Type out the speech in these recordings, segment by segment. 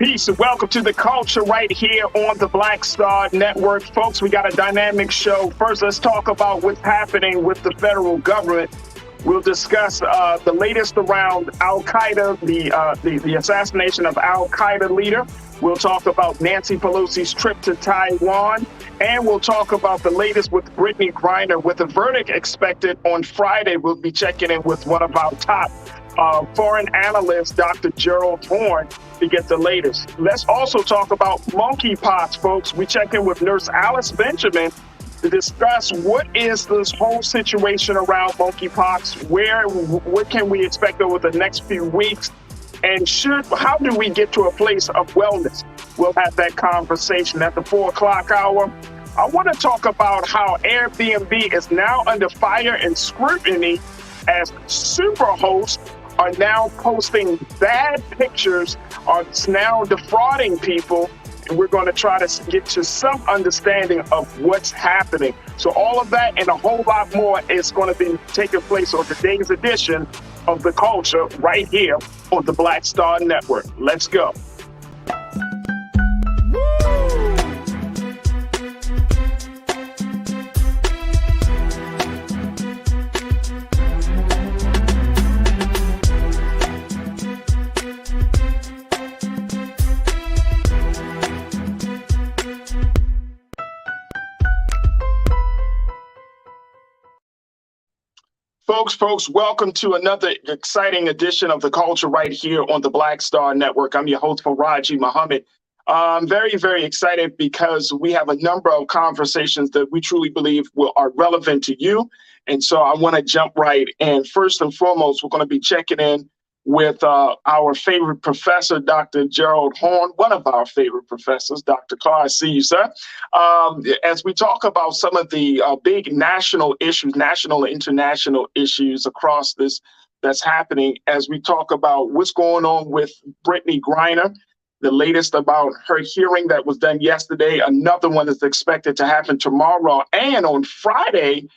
Peace and welcome to the culture right here on the Black Star Network. Folks, we got a dynamic show. First, let's talk about what's happening with the federal government. We'll discuss the latest around Al-Qaeda, the assassination of Al-Qaeda leader. We'll talk about Nancy Pelosi's trip to Taiwan. And we'll talk about the latest with Brittney Griner. With a verdict expected on Friday, we'll be checking in with one of our top foreign analyst, Dr. Gerald Horne, to get the latest. Let's also talk about monkeypox, folks. We check in with Nurse Alice Benjamin to discuss what is this whole situation around monkeypox, what can we expect over the next few weeks, and how do we get to a place of wellness? We'll have that conversation at the 4 o'clock hour. I want to talk about how Airbnb is now under fire and scrutiny as superhosts are now posting bad pictures, are now defrauding people, and we're going to try to get to some understanding of what's happening. So all of that and a whole lot more is going to be taking place on today's edition of The Culture right here on the Black Star Network. Let's go. Folks, welcome to another exciting edition of The Culture right here on the Black Star Network. I'm your host, Farajii Muhammad. I'm very, very excited because we have a number of conversations that we truly believe are relevant to you. And so I want to jump right in. First and foremost, we're going to be checking in with our favorite professor, Dr. Gerald Horne, one of our favorite professors, Dr. Carr. I see you, sir. As we talk about some of the big national issues, national and international issues across this that's happening, as we talk about what's going on with Brittney Griner, the latest about her hearing that was done yesterday, another one is expected to happen tomorrow, and on Friday,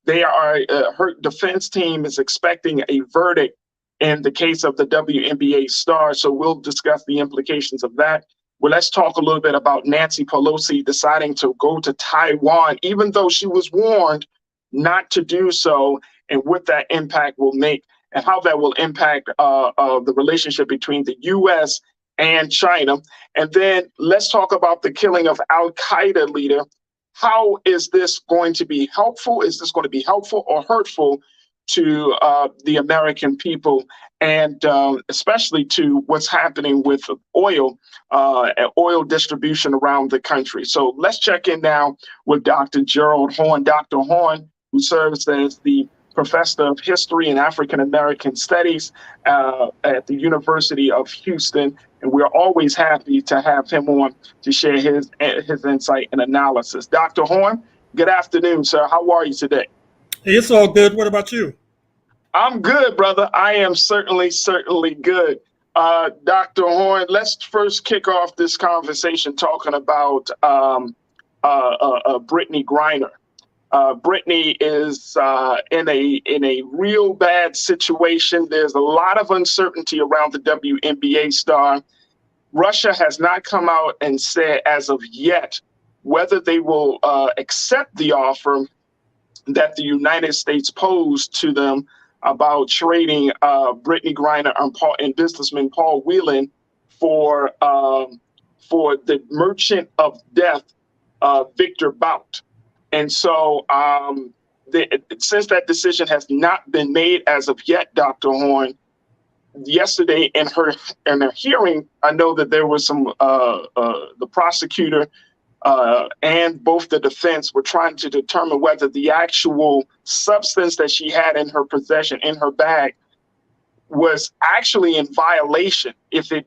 her defense team is expecting a verdict in the case of the WNBA star. So we'll discuss the implications of that. Well, let's talk a little bit about Nancy Pelosi deciding to go to Taiwan, even though she was warned not to do so, and what that impact will make and how that will impact the relationship between the U.S. and China. And then let's talk about the killing of Al-Qaeda leader. How is this going to be helpful? Is this going to be helpful or hurtful to the American people, and especially to what's happening with oil distribution around the country? So let's check in now with Dr. Gerald Horne. Dr. Horne, who serves as the professor of history and African American studies at the University of Houston. And we're always happy to have him on to share his insight and analysis. Dr. Horne, good afternoon, sir. How are you today? Hey, it's all good. What about you? I'm good, brother. I am certainly good. Dr. Horne, let's first kick off this conversation talking about Brittney Griner. Brittney is in a real bad situation. There's a lot of uncertainty around the WNBA star. Russia has not come out and said as of yet whether they will accept the offer that the United States posed to them about trading Brittney Griner and businessman Paul Whelan for the merchant of death, Victor Bout. And so since that decision has not been made as of yet, Dr. Horne, yesterday in her hearing, I know that there was some the prosecutor and both the defense were trying to determine whether the actual substance that she had in her possession, in her bag, was actually in violation. If it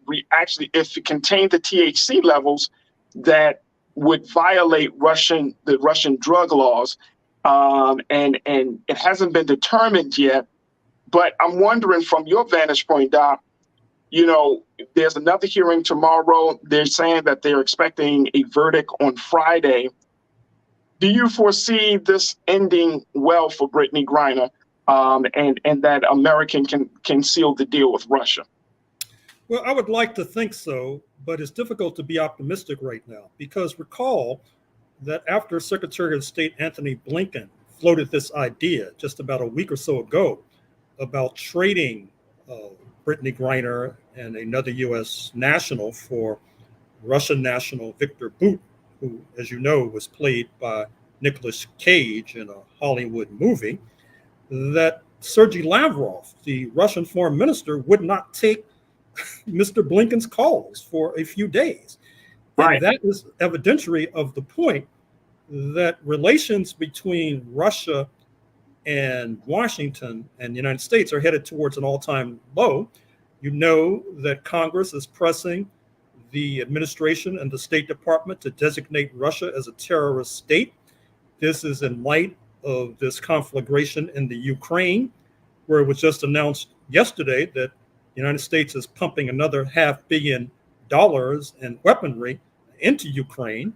contained the THC levels that would violate the Russian drug laws, and it hasn't been determined yet. But I'm wondering, from your vantage point, Doc, there's another hearing tomorrow. They're saying that they're expecting a verdict on Friday. Do you foresee this ending well for Brittney Griner, and that American can seal the deal with Russia? Well, I would like to think so, but it's difficult to be optimistic right now because recall that after Secretary of State Anthony Blinken floated this idea just about a week or so ago about trading uh, Brittney Griner and another U.S. national for Russian national Victor Bout, who, as you know, was played by Nicolas Cage in a Hollywood movie, that Sergei Lavrov, the Russian foreign minister, would not take Mr. Blinken's calls for a few days. And Right. that is evidentiary of the point that relations between Russia and Washington and the United States are headed towards an all-time low. You know that Congress is pressing the administration and the State Department to designate Russia as a terrorist state. This is in light of this conflagration in the Ukraine, where it was just announced yesterday that the United States is pumping another $500 million in weaponry into Ukraine,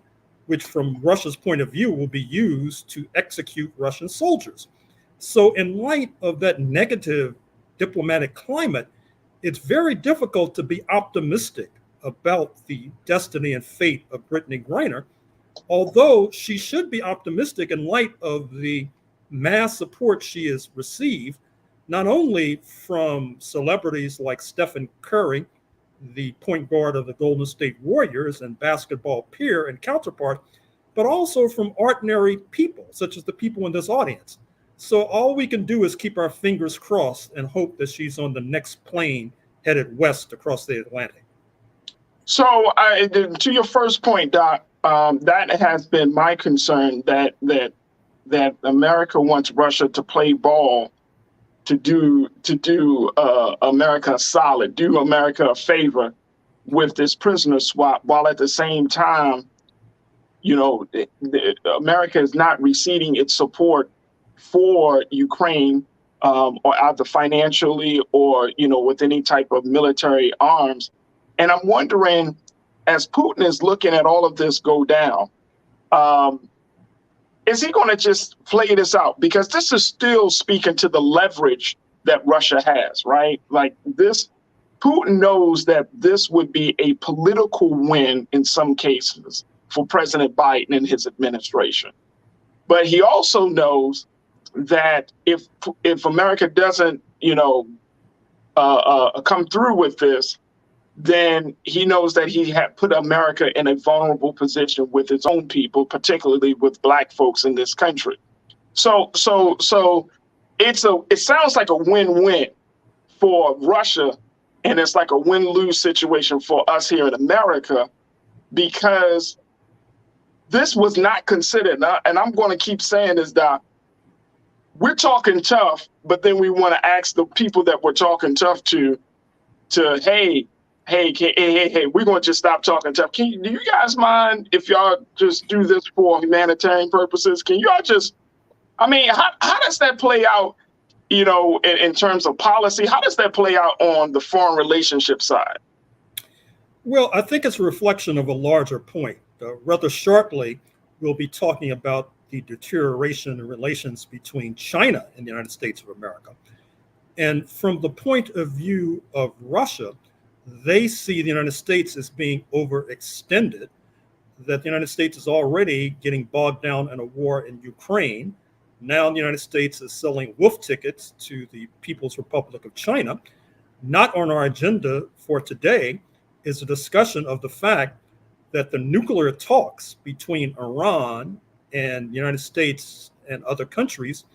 which from Russia's point of view will be used to execute Russian soldiers. So in light of that negative diplomatic climate, it's very difficult to be optimistic about the destiny and fate of Brittney Griner, although she should be optimistic in light of the mass support she has received, not only from celebrities like Stephen Curry, the point guard of the Golden State Warriors and basketball peer and counterpart, but also from ordinary people, such as the people in this audience. So all we can do is keep our fingers crossed and hope that she's on the next plane headed west across the Atlantic. So, to your first point, Doc, that has been my concern that America wants Russia to play ball to do America solid, do America a favor with this prisoner swap, while at the same time, America is not receding its support for Ukraine, or either financially or with any type of military arms. And I'm wondering, as Putin is looking at all of this go down, is he going to just play this out? Because this is still speaking to the leverage that Russia has, right? Like this, Putin knows that this would be a political win in some cases for President Biden and his administration. But he also knows that if America doesn't, come through with this, then he knows that he had put America in a vulnerable position with its own people, particularly with Black folks in this country. So it sounds like a win-win for Russia, and it's like a win-lose situation for us here in America, because this was not considered. And I'm going to keep saying this, Doc. We're talking tough, but then we want to ask the people that we're talking tough to, hey, we're going to just stop talking tough. Do you guys mind if y'all just do this for humanitarian purposes? Can y'all just, how does that play out, in terms of policy? How does that play out on the foreign relationship side? Well, I think it's a reflection of a larger point. Rather shortly, we'll be talking about the deterioration in relations between China and the United States of America. And from the point of view of Russia, they see the United States as being overextended, that the United States is already getting bogged down in a war in Ukraine. Now the United States is selling wolf tickets to the People's Republic of China. Not on our agenda for today is a discussion of the fact that the nuclear talks between Iran and the United States and other countries,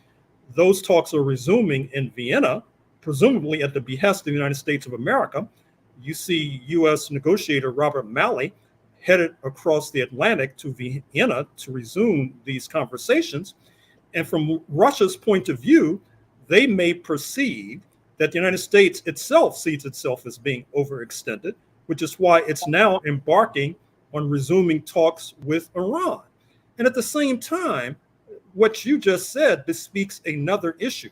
those talks are resuming in Vienna, presumably at the behest of the United States of America. You see U.S. negotiator Robert Malley headed across the Atlantic to Vienna to resume these conversations. And from Russia's point of view, they may perceive that the United States itself sees itself as being overextended, which is why it's now embarking on resuming talks with Iran. And at the same time, what you just said bespeaks another issue.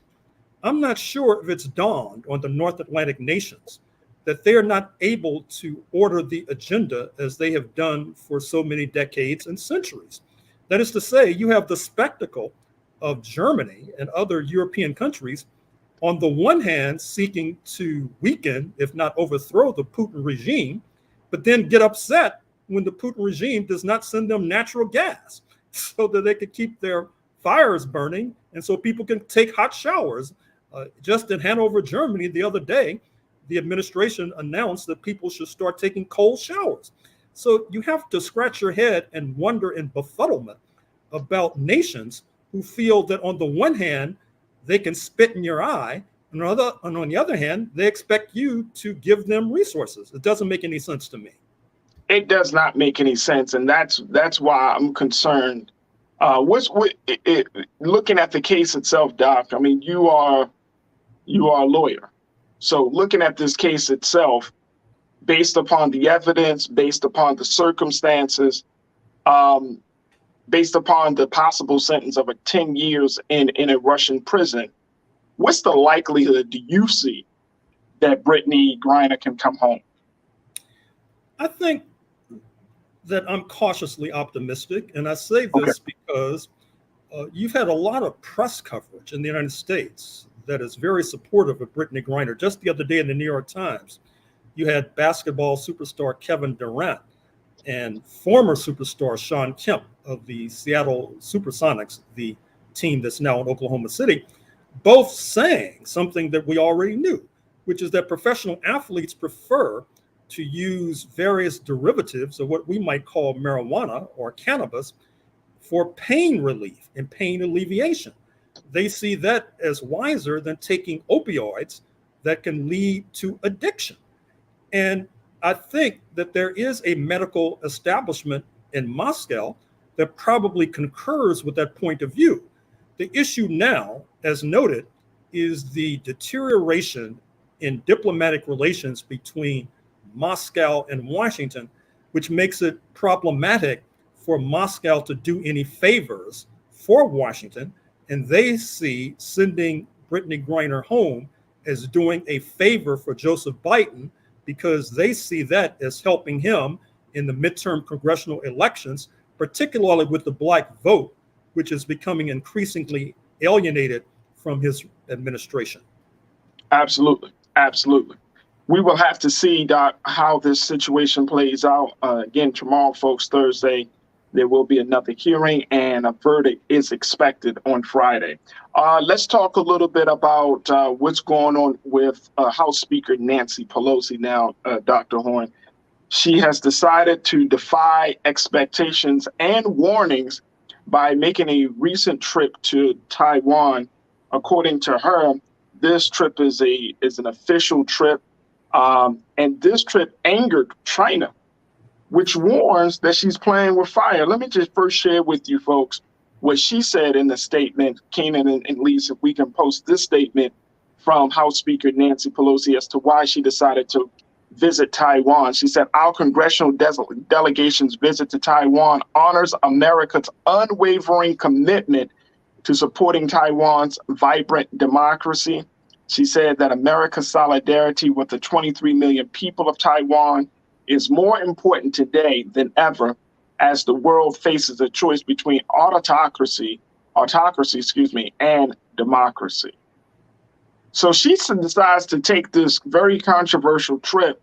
I'm not sure if it's dawned on the North Atlantic nations that they are not able to order the agenda as they have done for so many decades and centuries. That is to say, you have the spectacle of Germany and other European countries on the one hand seeking to weaken, if not overthrow, the Putin regime, but then get upset when the Putin regime does not send them natural gas so that they could keep their fires burning and so people can take hot showers. Just in Hanover, Germany, the other day, the administration announced that people should start taking cold showers. So you have to scratch your head and wonder in befuddlement about nations who feel that on the one hand, they can spit in your eye, and on the other hand, they expect you to give them resources. It doesn't make any sense to me. It does not make any sense, and that's why I'm concerned. Looking at the case itself, Doc? I mean, you are a lawyer, so looking at this case itself, based upon the evidence, based upon the circumstances, based upon the possible sentence of 10 years in a Russian prison, what's the likelihood do you see that Brittney Griner can come home? I think that I'm cautiously optimistic, and I say this because you've had a lot of press coverage in the United States that is very supportive of Brittney Griner. Just the other day in the New York Times, you had basketball superstar Kevin Durant and former superstar Sean Kemp of the Seattle Supersonics, the team that's now in Oklahoma City, both saying something that we already knew, which is that professional athletes prefer to use various derivatives of what we might call marijuana or cannabis for pain relief and pain alleviation. They see that as wiser than taking opioids that can lead to addiction. And I think that there is a medical establishment in Moscow that probably concurs with that point of view. The issue now, as noted, is the deterioration in diplomatic relations between Moscow and Washington, which makes it problematic for Moscow to do any favors for Washington. And they see sending Brittney Griner home as doing a favor for Joseph Biden, because they see that as helping him in the midterm congressional elections, particularly with the Black vote, which is becoming increasingly alienated from his administration. Absolutely. Absolutely. We will have to see, Doc, how this situation plays out. Again, tomorrow, folks, Thursday, there will be another hearing and a verdict is expected on Friday. Let's talk a little bit about what's going on with House Speaker Nancy Pelosi now, Dr. Horn. She has decided to defy expectations and warnings by making a recent trip to Taiwan. According to her, this trip is an official trip, and this trip angered China, which warns that she's playing with fire. Let me just first share with you folks what she said in the statement. Keenan and Lisa, if we can post this statement from House Speaker Nancy Pelosi as to why she decided to visit Taiwan. She said, "Our congressional delegation's visit to Taiwan honors America's unwavering commitment to supporting Taiwan's vibrant democracy." She said that America's solidarity with the 23 million people of Taiwan is more important today than ever as the world faces a choice between autocracy, and democracy. So she decides to take this very controversial trip.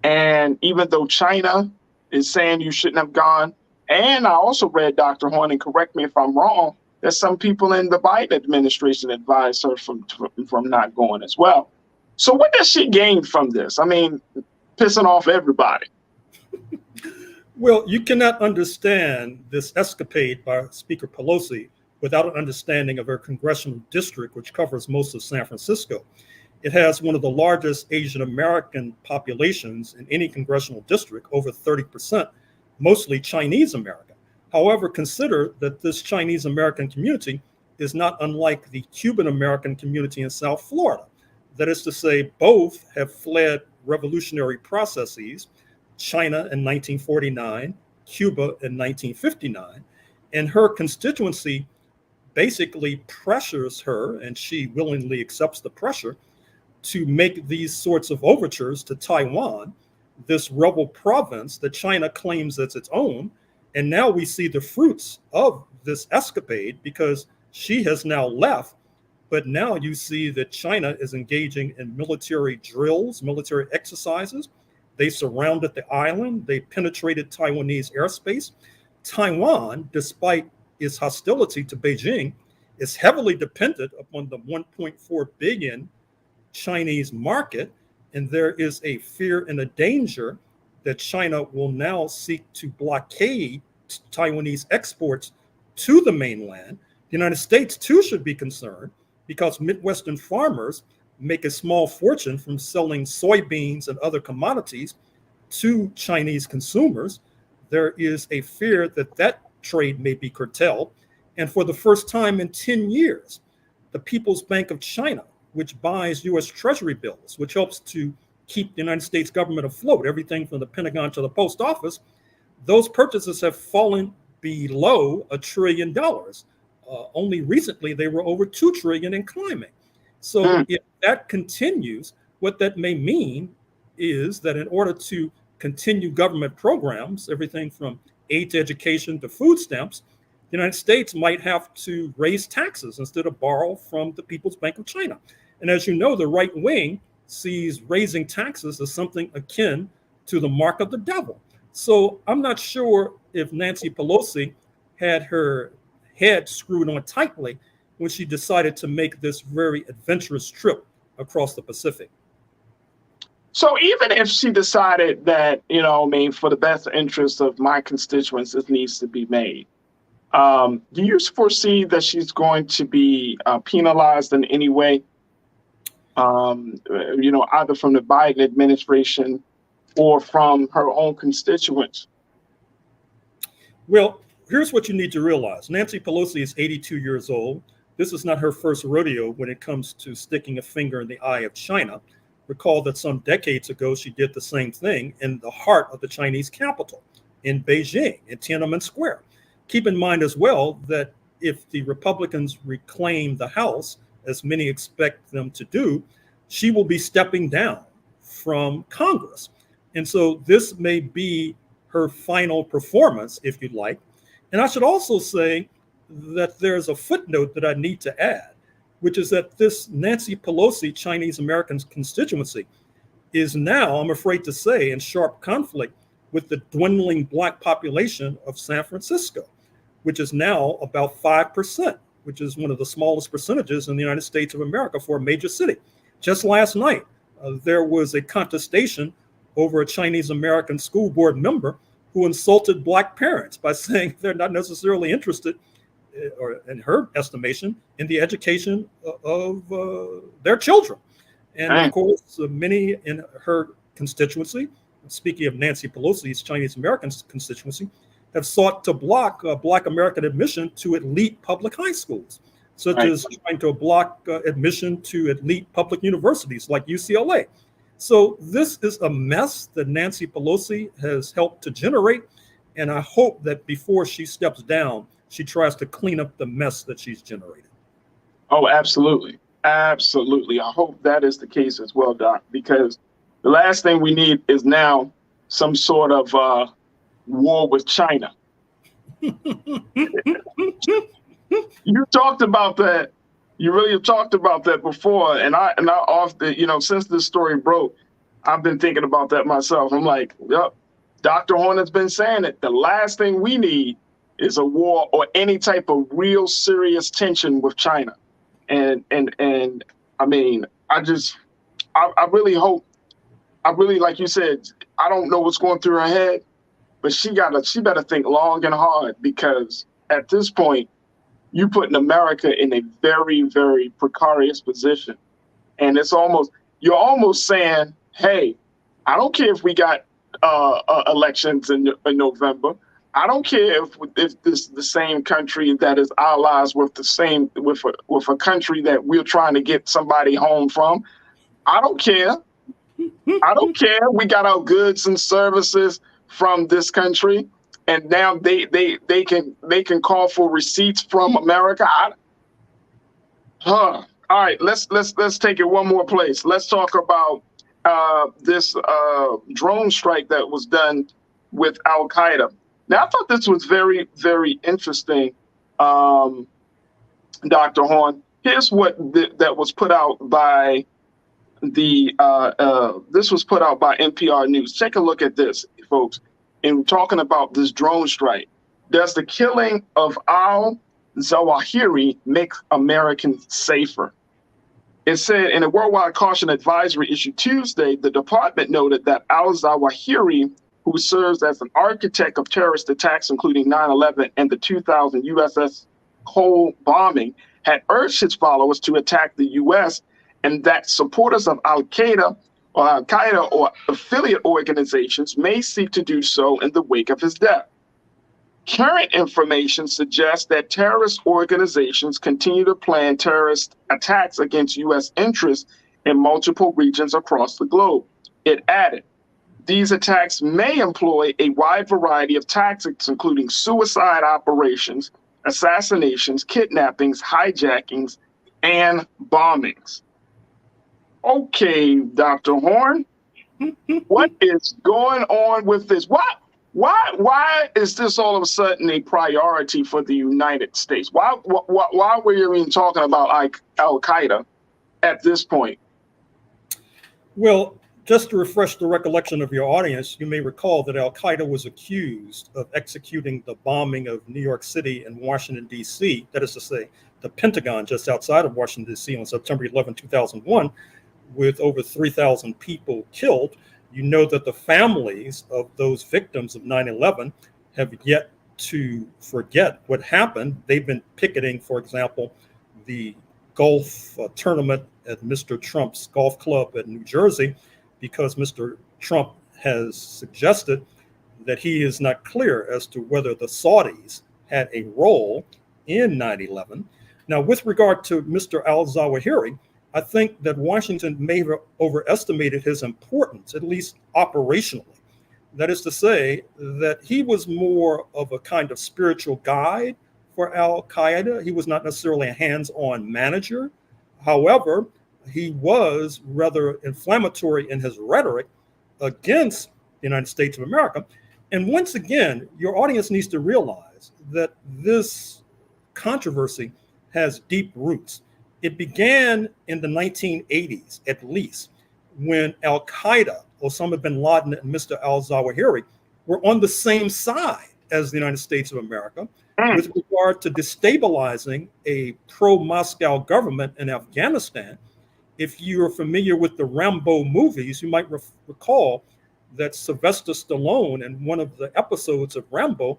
And even though China is saying you shouldn't have gone, and I also read, Dr. Horn, and correct me if I'm wrong, that some people in the Biden administration advised her from not going as well. So what does she gain from this? I mean, pissing off everybody. Well, you cannot understand this escapade by Speaker Pelosi without an understanding of her congressional district, which covers most of San Francisco. It has one of the largest Asian American populations in any congressional district, over 30%, mostly Chinese American. However, consider that this Chinese American community is not unlike the Cuban American community in South Florida. That is to say, both have fled revolutionary processes, China in 1949, Cuba in 1959, and her constituency basically pressures her, and she willingly accepts the pressure, to make these sorts of overtures to Taiwan, this rebel province that China claims as its own. And now we see the fruits of this escapade because she has now left, But now you see that China is engaging in military drills, military exercises. They surrounded the island. They penetrated Taiwanese airspace. Taiwan, despite its hostility to Beijing, is heavily dependent upon the 1.4 billion Chinese market. And there is a fear and a danger that China will now seek to blockade Taiwanese exports to the mainland. The United States, too, should be concerned because Midwestern farmers make a small fortune from selling soybeans and other commodities to Chinese consumers. There is a fear that that trade may be curtailed. And for the first time in 10 years, the People's Bank of China, which buys US Treasury bills, which helps to keep the United States government afloat, everything from the Pentagon to the post office, those purchases have fallen below $1 trillion. Only recently, they were over 2 trillion and climbing. So if that continues, what that may mean is that in order to continue government programs, everything from aid to education to food stamps, the United States might have to raise taxes instead of borrow from the People's Bank of China. And as you know, the right wing sees raising taxes as something akin to the mark of the devil. So I'm not sure if Nancy Pelosi had her head screwed on tightly when she decided to make this very adventurous trip across the Pacific. So even if she decided that, for the best interest of my constituents, this needs to be made, do you foresee that she's going to be penalized in any way? Either from the Biden administration or from her own constituents? Well, here's what you need to realize. Nancy Pelosi is 82 years old. This is not her first rodeo when it comes to sticking a finger in the eye of China. Recall that some decades ago, she did the same thing in the heart of the Chinese capital, in Beijing, in Tiananmen Square. Keep in mind as well that if the Republicans reclaim the House, as many expect them to do, she will be stepping down from Congress. And so this may be her final performance, if you'd like. And I should also say that there's a footnote that I need to add, which is that this Nancy Pelosi Chinese American constituency is now, I'm afraid to say, in sharp conflict with the dwindling Black population of San Francisco, which is now about 5%, which is one of the smallest percentages in the United States of America for a major city. Just last night, there was a contestation over a Chinese American school board member who insulted Black parents by saying they're not necessarily interested, or in her estimation, in the education of their children. And of course, many in her constituency, speaking of Nancy Pelosi's Chinese American constituency, have sought to block Black American admission to elite public high schools, such as trying to block admission to elite public universities like UCLA. So this is a mess that Nancy Pelosi has helped to generate. And I hope that before she steps down, she tries to clean up the mess that she's generated. Oh, absolutely. Absolutely. I hope that is the case as well, Doc, because the last thing we need is now some sort of war with China. You talked about that. You really have talked about that before. And I often, since this story broke, I've been thinking about that myself. I'm like, yep, Dr. Horner's been saying it. The last thing we need is a war or any type of real serious tension with China. And I mean, I really hope, like you said, I don't know what's going through her head, but she better think long and hard, because at this point, you putting America in a very, very precarious position. And you're almost saying, hey, I don't care if we got elections in November. I don't care if this is the same country that is allies with a country that we're trying to get somebody home from. I don't care. I don't care. We got our goods and services from this country, and now they can call for receipts from America. All right, let's take it one more place. Let's talk about this drone strike that was done with Al Qaeda. Now, I thought this was very, very interesting, Dr. Horn, Here's what that was put out by this was put out by NPR News. Take a look at this, folks. In talking about this drone strike, does the killing of al-Zawahiri make Americans safer? It said in a worldwide caution advisory issued Tuesday, the department noted that al-Zawahiri, who serves as an architect of terrorist attacks, including 9/11 and the 2000 USS Cole bombing, had urged his followers to attack the U.S., and that supporters of Al-Qaeda or affiliate organizations may seek to do so in the wake of his death. Current information suggests that terrorist organizations continue to plan terrorist attacks against U.S. interests in multiple regions across the globe. It added, these attacks may employ a wide variety of tactics, including suicide operations, assassinations, kidnappings, hijackings, and bombings. Okay, Dr. Horn, what is going on with this? Why is this all of a sudden a priority for the United States? Why were you even talking about Al-Qaeda at this point? Well, just to refresh the recollection of your audience, you may recall that Al-Qaeda was accused of executing the bombing of New York City and Washington, D.C., that is to say, the Pentagon just outside of Washington, D.C. on September 11, 2001, with over 3,000 people killed. You know that the families of those victims of 9/11 have yet to forget what happened. They've been picketing, for example, the golf tournament at Mr. Trump's golf club in New Jersey, because Mr. Trump has suggested that he is not clear as to whether the Saudis had a role in 9/11. Now, with regard to Mr. al-Zawahiri, I think that Washington may have overestimated his importance, at least operationally. That is to say that he was more of a kind of spiritual guide for Al-Qaeda. He was not necessarily a hands-on manager. However, he was rather inflammatory in his rhetoric against the United States of America. And once again, your audience needs to realize that this controversy has deep roots. It began in the 1980s, at least, when Al-Qaeda, Osama bin Laden, and Mr. al-Zawahiri were on the same side as the United States of America with regard to destabilizing a pro-Moscow government in Afghanistan. If you're familiar with the Rambo movies, you might recall that Sylvester Stallone, in one of the episodes of Rambo,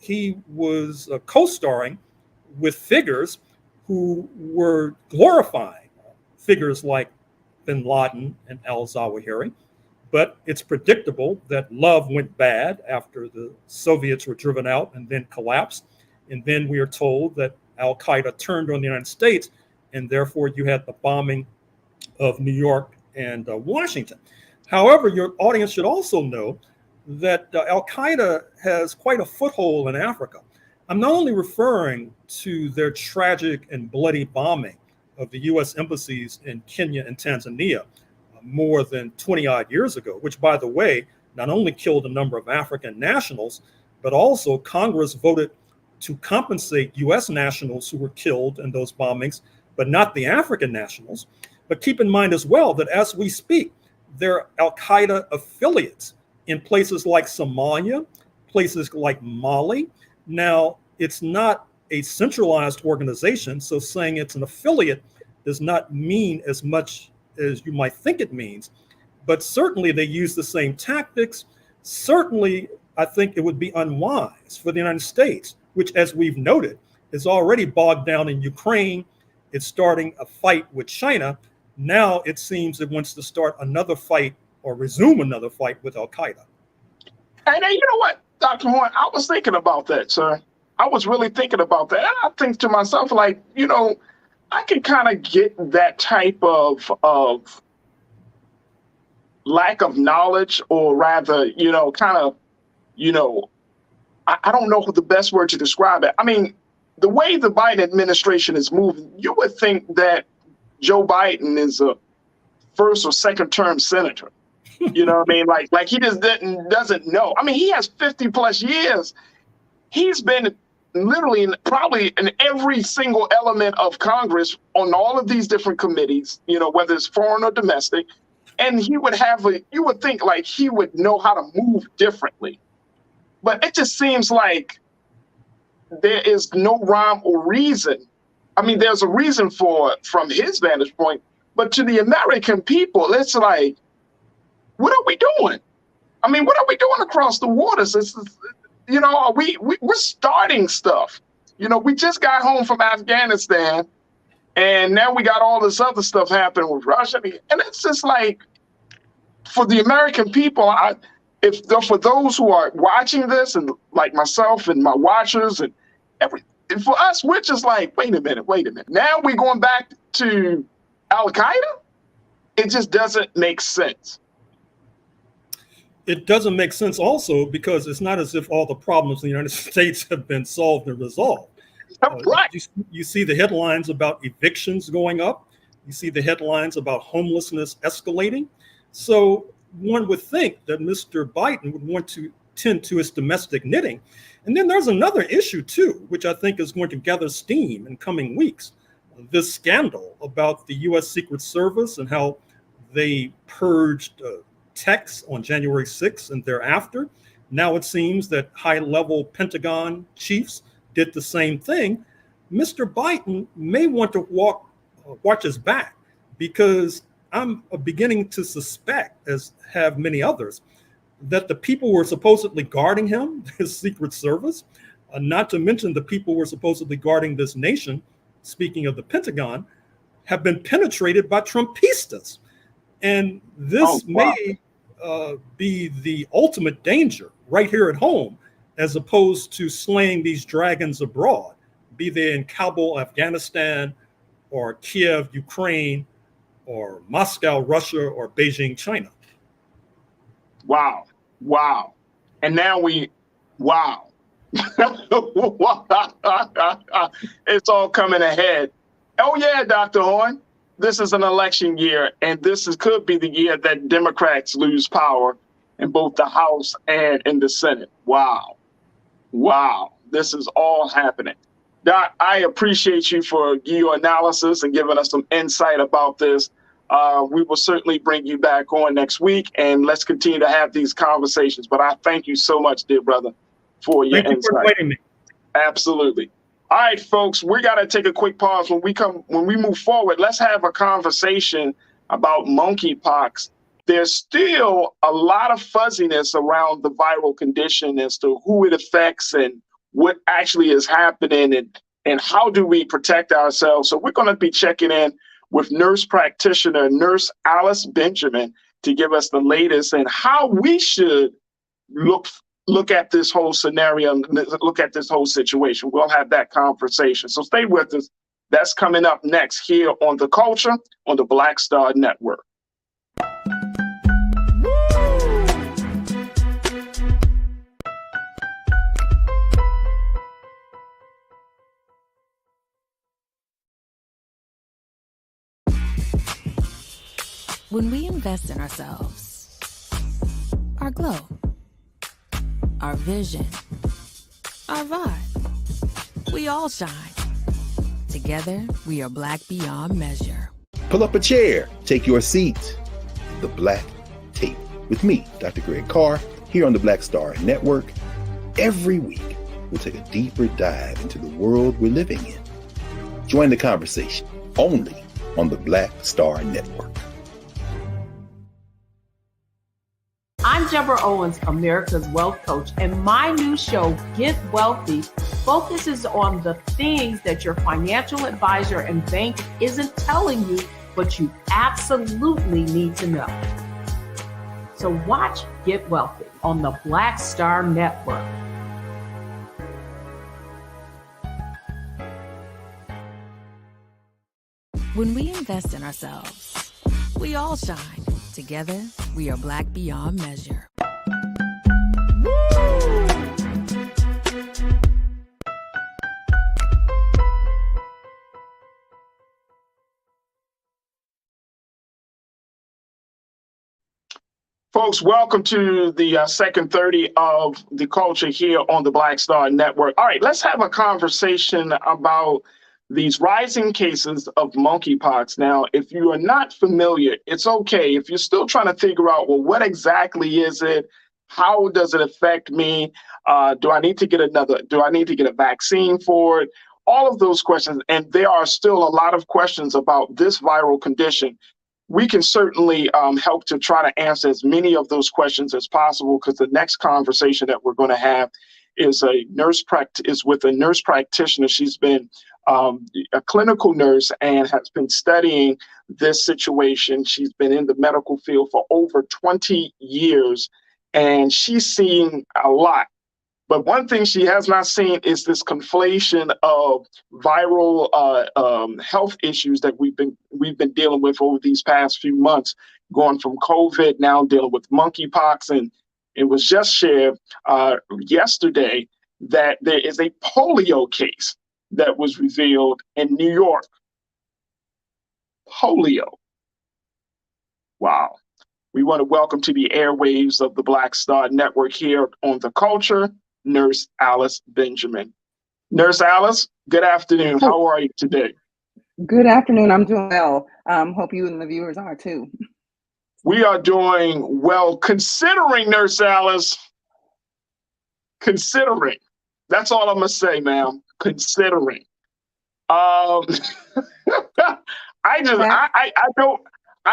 he was co-starring with figures who were glorifying figures like bin Laden and al-Zawahiri. But it's predictable that love went bad after the Soviets were driven out and then collapsed. And then we are told that Al-Qaeda turned on the United States, and therefore you had the bombing of New York and Washington. However, your audience should also know that Al-Qaeda has quite a foothold in Africa. I'm not only referring to their tragic and bloody bombing of the U.S. embassies in Kenya and Tanzania more than 20 odd years ago, which, by the way, not only killed a number of African nationals, but also Congress voted to compensate U.S. nationals who were killed in those bombings, but not the African nationals. But keep in mind as well that as we speak, there are Al-Qaeda affiliates in places like Somalia, places like Mali. Now, it's not a centralized organization, so saying it's an affiliate does not mean as much as you might think it means. But certainly they use the same tactics. Certainly, I think it would be unwise for the United States, which, as we've noted, is already bogged down in Ukraine. It's starting a fight with China. Now it seems it wants to start another fight or resume another fight with Al-Qaeda. And you know what, Dr. Horn, I was thinking about that, sir. I was really thinking about that. And I think to myself, like, you know, I can kind of get that type of lack of knowledge, or rather, you know, kind of, you know, I don't know the best word to describe it. I mean, the way the Biden administration is moving, you would think that Joe Biden is a first or second term senator. You know what I mean? Like he just doesn't know. I mean, he has 50 plus years. He's been literally probably in every single element of Congress on all of these different committees, whether it's foreign or domestic. And he would you would think like he would know how to move differently. But it just seems like there is no rhyme or reason. I mean, there's a reason for it from his vantage point, but to the American people, it's like, what are we doing? I mean, what are we doing across the waters? We're starting stuff. We just got home from Afghanistan, and now we got all this other stuff happening with Russia. And it's just like, for the American people, for those who are watching this, and like myself and my watchers and for us, we're just like, wait a minute. Now we're going back to Al Qaeda? It just doesn't make sense. It doesn't make sense also because it's not as if all the problems in the United States have been solved and resolved. Right. You see the headlines about evictions going up. You see the headlines about homelessness escalating. So one would think that Mr. Biden would want to tend to his domestic knitting. And then there's another issue too, which I think is going to gather steam in coming weeks. This scandal about the U.S. Secret Service and how they purged texts on January 6th and thereafter. Now it seems that high-level Pentagon chiefs did the same thing. Mr. Biden may want to watch his back, because I'm beginning to suspect, as have many others, that the people who were supposedly guarding him, his Secret Service, not to mention the people who were supposedly guarding this nation, speaking of the Pentagon, have been penetrated by Trumpistas. And this may be the ultimate danger right here at home, as opposed to slaying these dragons abroad, be they in Kabul, Afghanistan, or Kiev, Ukraine, or Moscow, Russia, or Beijing, China. Wow. And now wow. It's all coming ahead. Oh yeah, Dr. Horn, this is an election year, and could be the year that Democrats lose power in both the House and in the Senate. Wow. This is all happening. Doc, I appreciate you for your analysis and giving us some insight about this. We will certainly bring you back on next week, and let's continue to have these conversations. But I thank you so much, dear brother, for your insight. Thank you for inviting me. Absolutely. All right, folks, we got to take a quick pause. When we move forward, let's have a conversation about monkeypox. There's still a lot of fuzziness around the viral condition as to who it affects and what actually is happening and how do we protect ourselves. So we're going to be checking in with nurse practitioner, Nurse Alice Benjamin, to give us the latest and how we should look at this whole scenario, look at this whole situation. We'll have that conversation. So stay with us. That's coming up next here on The Culture on the Black Star Network. When we invest in ourselves, our glow, our vision, our vibe, we all shine. Together, we are black beyond measure. Pull up a chair, take your seat. The Black Tape with me, Dr. Greg Carr, here on the Black Star Network. Every week, we'll take a deeper dive into the world we're living in. Join the conversation only on the Black Star Network. I'm Deborah Owens, America's Wealth Coach, and my new show, Get Wealthy, focuses on the things that your financial advisor and bank isn't telling you, but you absolutely need to know. So watch Get Wealthy on the Black Star Network. When we invest in ourselves, we all shine. Together, we are black beyond measure. Folks, welcome to the second 30 of the culture here on the Black Star Network. All right, let's have a conversation about these rising cases of monkeypox. Now, if you are not familiar, it's okay. If you're still trying to figure out, well, what exactly is it? How does it affect me? Do I need to get a vaccine for it? All of those questions. And there are still a lot of questions about this viral condition. We can certainly help to try to answer as many of those questions as possible, because the next conversation that we're going to have is with a nurse practitioner. She's been a clinical nurse and has been studying this situation. She's been in the medical field for over 20 years, and she's seen a lot. But one thing she has not seen is this conflation of viral health issues that we've been dealing with over these past few months, going from COVID, now dealing with monkeypox. And it was just shared yesterday that there is a polio case that was revealed in New York. Polio. Wow. We want to welcome to the airwaves of the Black Star Network here on The Culture, Nurse Alice Benjamin. Nurse Alice, good afternoon. How are you today? Good afternoon. I'm doing well. Hope you and the viewers are too. We are doing well, considering, Nurse Alice. Considering. That's all I'm gonna say, ma'am. Considering. I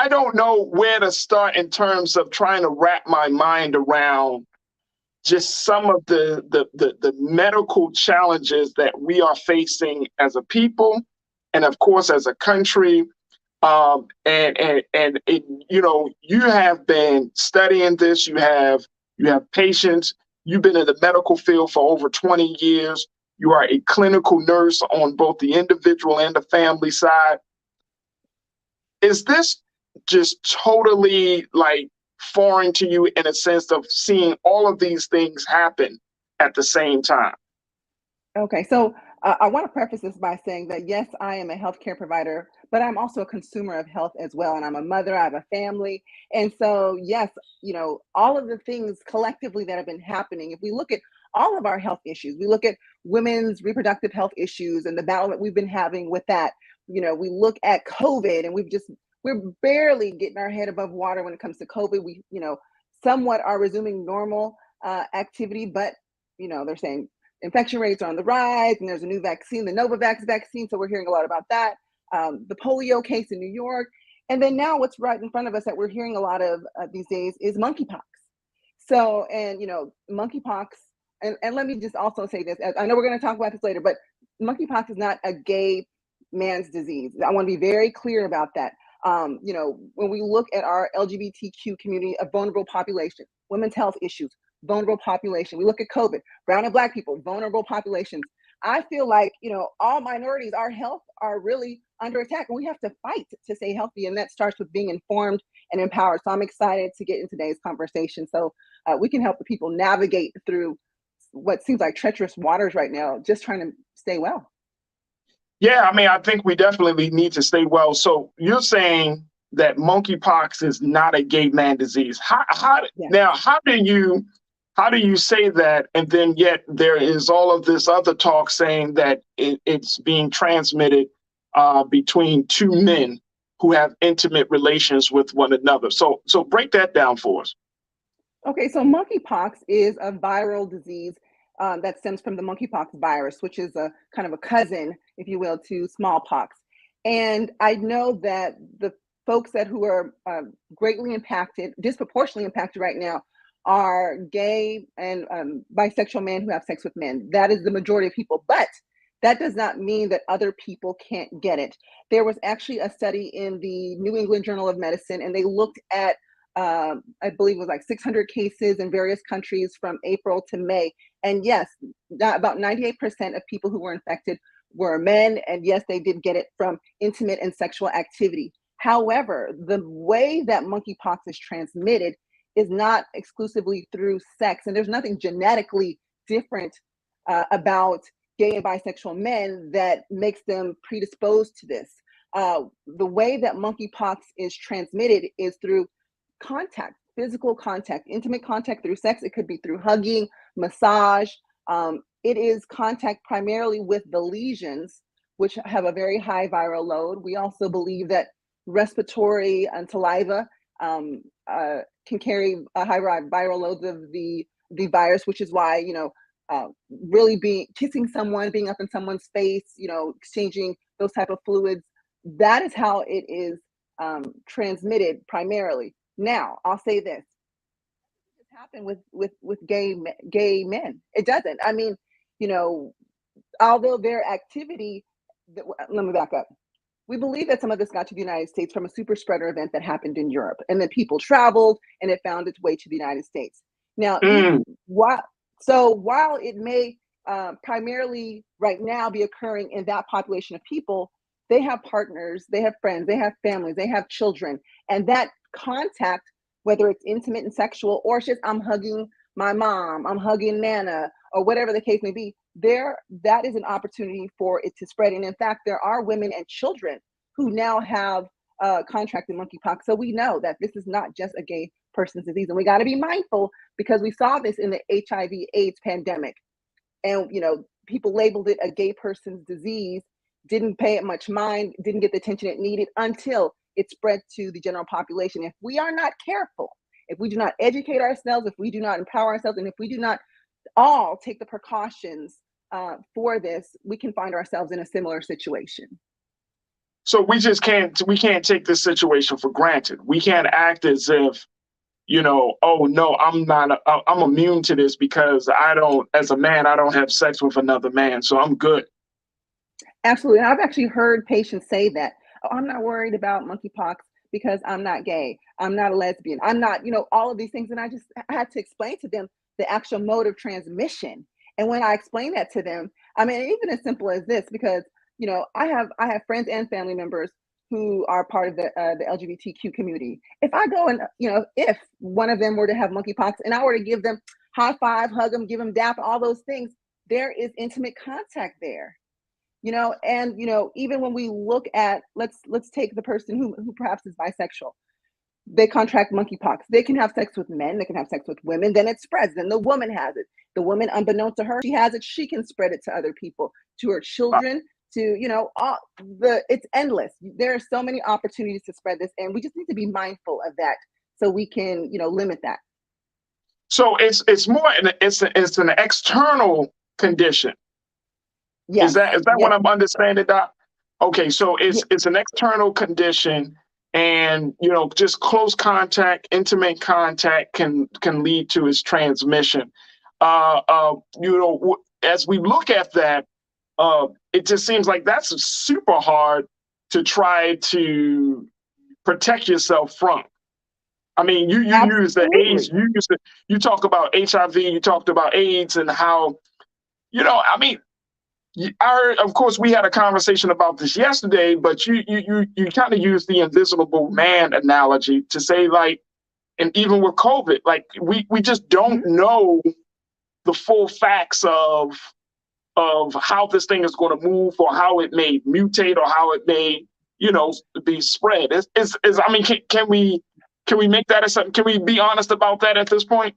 don't know where to start in terms of trying to wrap my mind around just some of the medical challenges that we are facing as a people, and of course as a country. You have been studying this. You have patients. You've been in the medical field for over 20 years. You are a clinical nurse on both the individual and the family side. Is this just totally foreign to you in a sense of seeing all of these things happen at the same time? Okay, so I want to preface this by saying that yes, I am a healthcare provider, but I'm also a consumer of health as well. And I'm a mother, I have a family. And so, yes, all of the things collectively that have been happening, if we look at all of our health issues, we look at women's reproductive health issues and the battle that we've been having with that. We look at COVID, and we're barely getting our head above water when it comes to COVID. We, somewhat are resuming normal activity, but, they're saying infection rates are on the rise, and there's a new vaccine, the Novavax vaccine. So we're hearing a lot about that. The polio case in New York. And then now what's right in front of us that we're hearing a lot of these days is monkeypox. So, and, monkeypox, and let me just also say this, I know we're going to talk about this later, but monkeypox is not a gay man's disease. I want to be very clear about that. When we look at our LGBTQ community, a vulnerable population, women's health issues, vulnerable population. We look at COVID, brown and black people, vulnerable populations. I feel like, all minorities, our health are really under attack, and we have to fight to stay healthy. And that starts with being informed and empowered. So I'm excited to get in today's conversation so we can help the people navigate through what seems like treacherous waters right now, just trying to stay well. Yeah, I think we definitely need to stay well. So you're saying that monkeypox is not a gay man disease. Now, how do you say that? And then yet there is all of this other talk saying that it's being transmitted between two men who have intimate relations with one another. So break that down for us. Okay, so monkeypox is a viral disease that stems from the monkeypox virus, which is a kind of a cousin, if you will, to smallpox. And I know that the folks who are greatly impacted, disproportionately impacted right now, are gay and bisexual men who have sex with men. That is the majority of people, but that does not mean that other people can't get it. There was actually a study in the New England Journal of Medicine, and they looked at, I believe it was like 600 cases in various countries from April to May. And yes, about 98% of people who were infected were men. And yes, they did get it from intimate and sexual activity. However, the way that monkeypox is transmitted is not exclusively through sex. And there's nothing genetically different about gay and bisexual men that makes them predisposed to this. The way that monkeypox is transmitted is through contact, physical contact, intimate contact through sex. It could be through hugging, massage. It is contact primarily with the lesions, which have a very high viral load. We also believe that respiratory and saliva can carry a high viral loads of the virus, which is why, really kissing someone, being up in someone's face, exchanging those type of fluids, that is how it is transmitted primarily. Now, I'll say this: it happen with gay men. It doesn't. I mean, although their activity, let me back up. We believe that some of this got to the United States from a super spreader event that happened in Europe, and then people traveled and it found its way to the United States. Now, while it may primarily right now be occurring in that population of people, they have partners, they have friends, they have families, they have children, and that contact, whether it's intimate and sexual, or it's just I'm hugging my mom, I'm hugging Nana, or whatever the case may be, that is an opportunity for it to spread. And in fact, there are women and children who now have contracted monkeypox. So we know that this is not just a gay person's disease. And we got to be mindful, because we saw this in the HIV/AIDS pandemic. And, people labeled it a gay person's disease, didn't pay it much mind, didn't get the attention it needed until it spread to the general population. If we are not careful, if we do not educate ourselves, if we do not empower ourselves, and if we do not all take the precautions for this, we can find ourselves in a similar situation. So we can't take this situation for granted. We can't act as if, oh no, I'm immune to this because as a man, I don't have sex with another man, so I'm good. Absolutely. And I've actually heard patients say that, oh, I'm not worried about monkeypox because I'm not gay, I'm not a lesbian, I'm not, all of these things. And I had to explain to them the actual mode of transmission. And when I explain that to them, I mean, even as simple as this, because, I have friends and family members who are part of the LGBTQ community. If I go and, if one of them were to have monkeypox and I were to give them high five, hug them, give them dap, all those things, there is intimate contact there. And even when we look at, let's take the person who perhaps is bisexual, they contract monkeypox. They can have sex with men, they can have sex with women, then it spreads. Then the woman has it. The woman, unbeknownst to her, she has it. She can spread it to other people, to her children, to it's endless. There are so many opportunities to spread this, and we just need to be mindful of that so we can limit that. So it's more it's an external condition. Yes. Is that yes. What I'm understanding, Doc? Okay, so it's an external condition, and just close contact, intimate contact can lead to its transmission. As we look at that, it just seems like that's super hard to try to protect yourself from. I mean, you use the AIDS, you talk about HIV, you talked about AIDS, and how, I mean, I heard, of course, we had a conversation about this yesterday, but you kind of use the invisible man analogy to say, like, and even with COVID, like we just don't know the full facts of how this thing is going to move, or how it may mutate, or how it may, be spread. I mean, can we make that as something? Can we be honest about that at this point?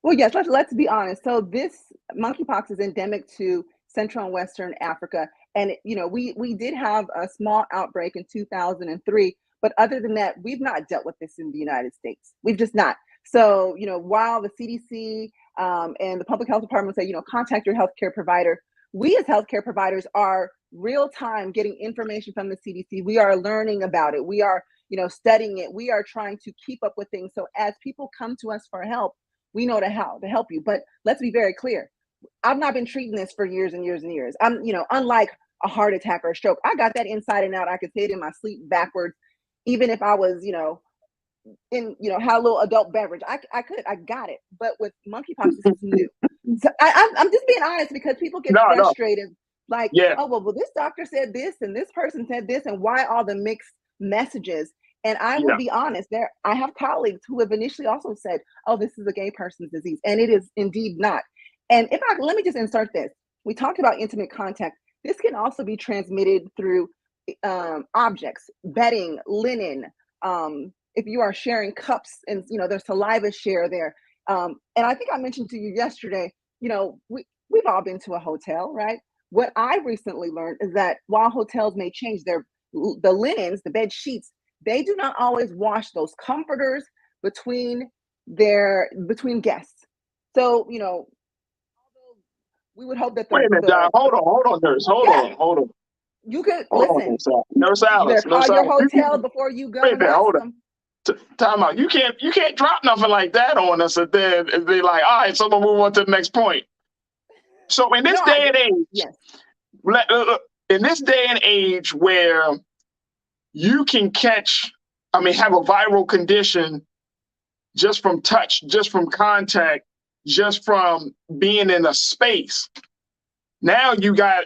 Well, yes, let's be honest. So this monkeypox is endemic to Central and Western Africa. And, we did have a small outbreak in 2003, but other than that, we've not dealt with this in the United States. We've just not. So, while the CDC and the public health department say, contact your healthcare provider, we as healthcare providers are real time getting information from the CDC. We are learning about it. We are, studying it. We are trying to keep up with things. So as people come to us for help, we know how to help you. But let's be very clear. I've not been treating this for years and years and years. I'm, unlike a heart attack or a stroke, I got that inside and out. I could say it in my sleep backwards. Even if I was, had a little adult beverage, I got it. But with monkeypox, this is new. So I'm just being honest, because people get frustrated. Like, oh, well, this doctor said this and this person said this, and why all the mixed messages? And I will be honest, I have colleagues who have initially also said, oh, this is a gay person's disease. And it is indeed not. And let me just insert this. We talked about intimate contact. This can also be transmitted through objects, bedding, linen, if you are sharing cups and, there's saliva share there. And I think I mentioned to you yesterday, we've all been to a hotel, right? What I recently learned is that while hotels may change the linens, the bed sheets, they do not always wash those comforters between guests. So, we would hope that Wait a minute, Don. Hold on, nurse. Hold on. You can Hold listen. On, Nurse Alice. You better call your hotel before you go and ask them. Time out. You can't drop nothing like that on us, and then be like, all right, so we'll move on to the next point. So in this day and age, yes. In this day and age where you can have a viral condition just from touch, just from contact, just from being in a space. Now you learn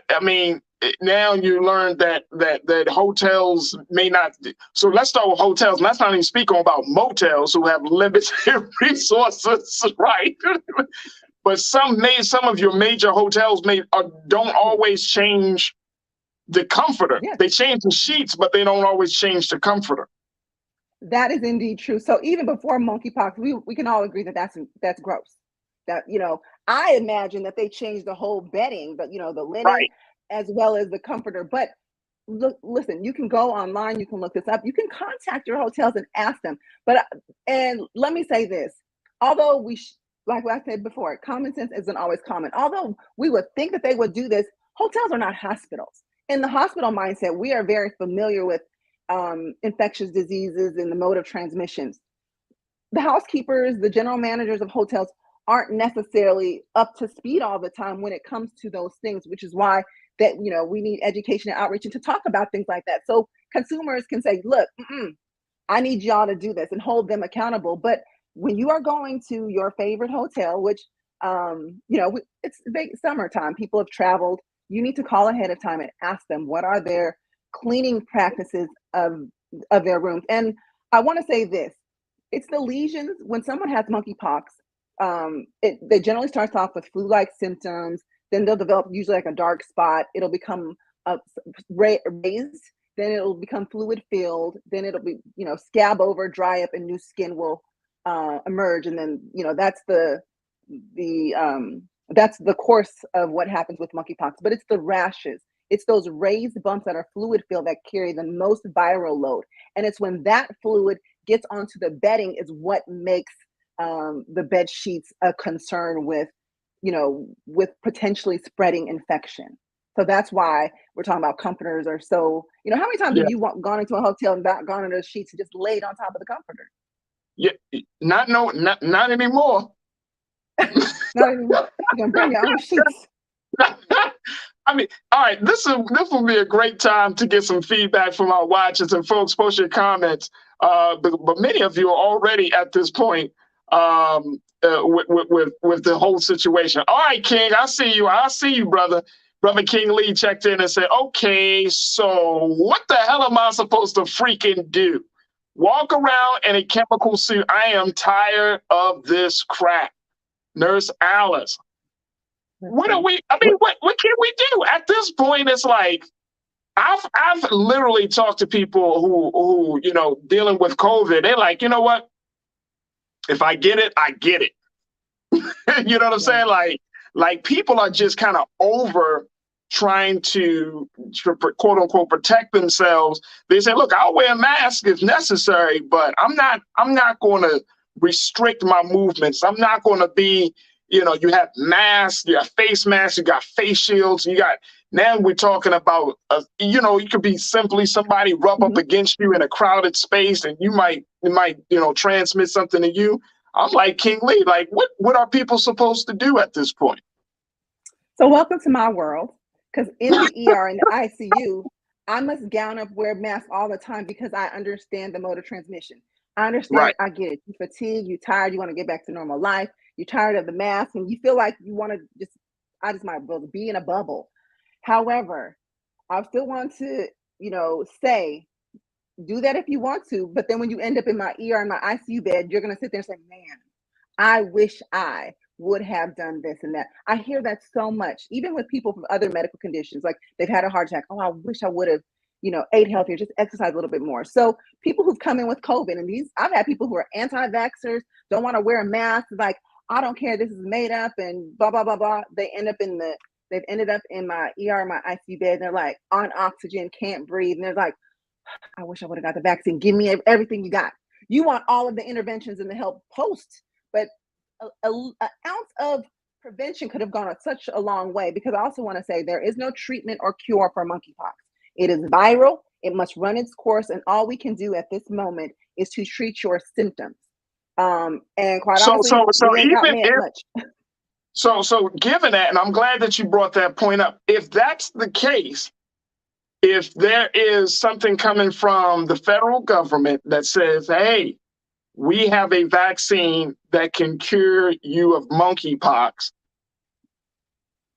that hotels may not. So let's start with hotels. Let's not even speak about motels who have limited resources, right? But some of your major hotels don't always change the comforter. Yes. They change the sheets, but they don't always change the comforter. That is indeed true. So even before monkeypox, we can all agree that that's gross. That, I imagine that they changed the whole bedding, but the linen, right, as well as the comforter. But listen, you can go online, you can look this up, you can contact your hotels and ask them. And let me say this, although like what I said before, common sense isn't always common. Although we would think that they would do this, hotels are not hospitals. In the hospital mindset, we are very familiar with infectious diseases and the mode of transmissions. The housekeepers, the general managers of hotels aren't necessarily up to speed all the time when it comes to those things, which is why that, we need education and outreach and to talk about things like that. So consumers can say, look, I need y'all to do this and hold them accountable. But when you are going to your favorite hotel, which, it's summertime, people have traveled, you need to call ahead of time and ask them what are their cleaning practices of their rooms. And I want to say this, it's the lesions. When someone has monkeypox, they generally starts off with flu-like symptoms, then they'll develop usually like a dark spot, it'll become raised, then it'll become fluid filled, then it'll be, scab over, dry up, and new skin will emerge. And then, that's the course of what happens with monkeypox. But it's the rashes, it's those raised bumps that are fluid filled that carry the most viral load. And it's when that fluid gets onto the bedding is what makes the bed sheets a concern with potentially spreading infection. So that's why we're talking about comforters are so, how many times have you gone into a hotel and gone into the sheets and just laid on top of the comforter? Yeah, not anymore. Not anymore. You're gonna bring your own sheets. All right, this will be a great time to get some feedback from our watchers, and folks, post your comments. But many of you are already at this point with the whole situation. All right, King, I see you, brother. Brother King Lee checked in and said, okay, so what the hell am I supposed to freaking do? Walk around in a chemical suit? I am tired of this crap. Nurse Alice, what can we do? At this point, it's like, I've literally talked to people who dealing with COVID. They're like, you know what? If I get it, I get it. You know what I'm saying? Like people are just kind of over trying to quote unquote protect themselves. They say, look, I'll wear a mask if necessary, but I'm not going to restrict my movements. I'm not going to be, you have masks, you have face masks, you got face shields, now we're talking about, you could be simply somebody rub up against you in a crowded space and you might, transmit something to you. I'm like King Lee, like what are people supposed to do at this point? So welcome to my world, because in the ER and the ICU, I must gown up, wear masks all the time because I understand the mode of transmission. I understand, right. I get it. You're fatigued, you're tired, you want to get back to normal life, you're tired of the mask, and you feel like you want to I just might be in a bubble. However, I still want to, say, do that if you want to, but then when you end up in my ER and my ICU bed, you're going to sit there and say, man, I wish I would have done this and that. I hear that so much, even with people from other medical conditions, like they've had a heart attack. Oh, I wish I would have, ate healthier, just exercise a little bit more. So people who've come in with COVID, and I've had people who are anti-vaxxers, don't want to wear a mask, like, I don't care, this is made up and blah, blah, blah, blah. They've ended up in my ER, my ICU bed. They're like on oxygen, can't breathe. And they're like, I wish I would have got the vaccine. Give me everything you got. You want all of the interventions and the help post, but an ounce of prevention could have gone such a long way, because I also want to say there is no treatment or cure for monkeypox. It is viral. It must run its course. And all we can do at this moment is to treat your symptoms. And quite honestly, we ain't got much. So given that, and I'm glad that you brought that point up, if that's the case, if there is something coming from the federal government that says, hey, we have a vaccine that can cure you of monkeypox,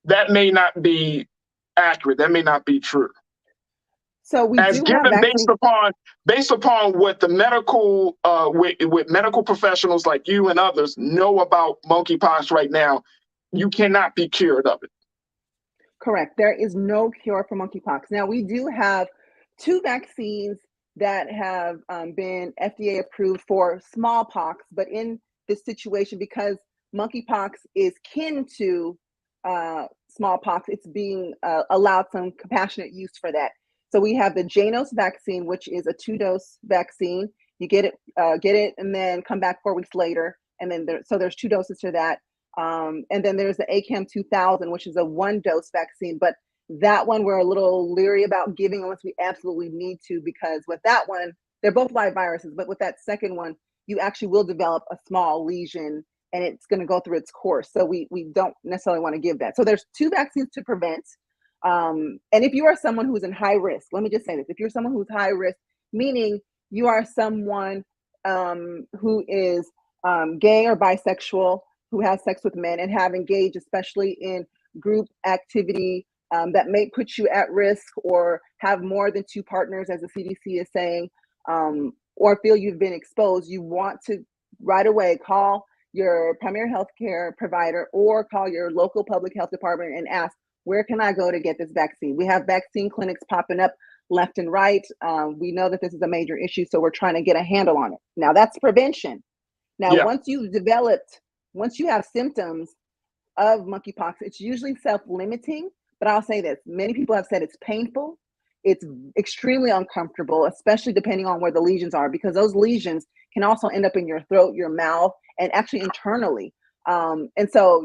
that may not be accurate. That may not be true. So we as given based upon what the medical with medical professionals like you and others know about monkeypox right now, you cannot be cured of it. Correct. There is no cure for monkeypox. Now, we do have 2 vaccines that have been FDA approved for smallpox, but in this situation, because monkeypox is kin to smallpox, it's being allowed some compassionate use for that. So we have the Janos vaccine, which is a 2-dose vaccine. You get it, and then come back 4 weeks later, and then there's 2 doses to that. And then there's the ACAM 2000, which is a 1-dose vaccine, but that one we're a little leery about giving unless we absolutely need to, because with that one, they're both live viruses, but with that second one, you actually will develop a small lesion and it's going to go through its course. So we don't necessarily want to give that. So there's 2 vaccines to prevent. And if you are someone who's in high risk, let me just say this, if you're someone who's high risk, meaning you are someone who is gay or bisexual, who has sex with men and have engaged, especially in group activity that may put you at risk, or have more than 2 partners, as the CDC is saying, or feel you've been exposed, you want to right away call your primary health care provider or call your local public health department and ask, where can I go to get this vaccine? We have vaccine clinics popping up left and right. We know that this is a major issue, so we're trying to get a handle on it. Now, that's prevention. Now, once you have symptoms of monkeypox, it's usually self-limiting, but I'll say this, many people have said it's painful. It's extremely uncomfortable, especially depending on where the lesions are, because those lesions can also end up in your throat, your mouth, and actually internally. And so,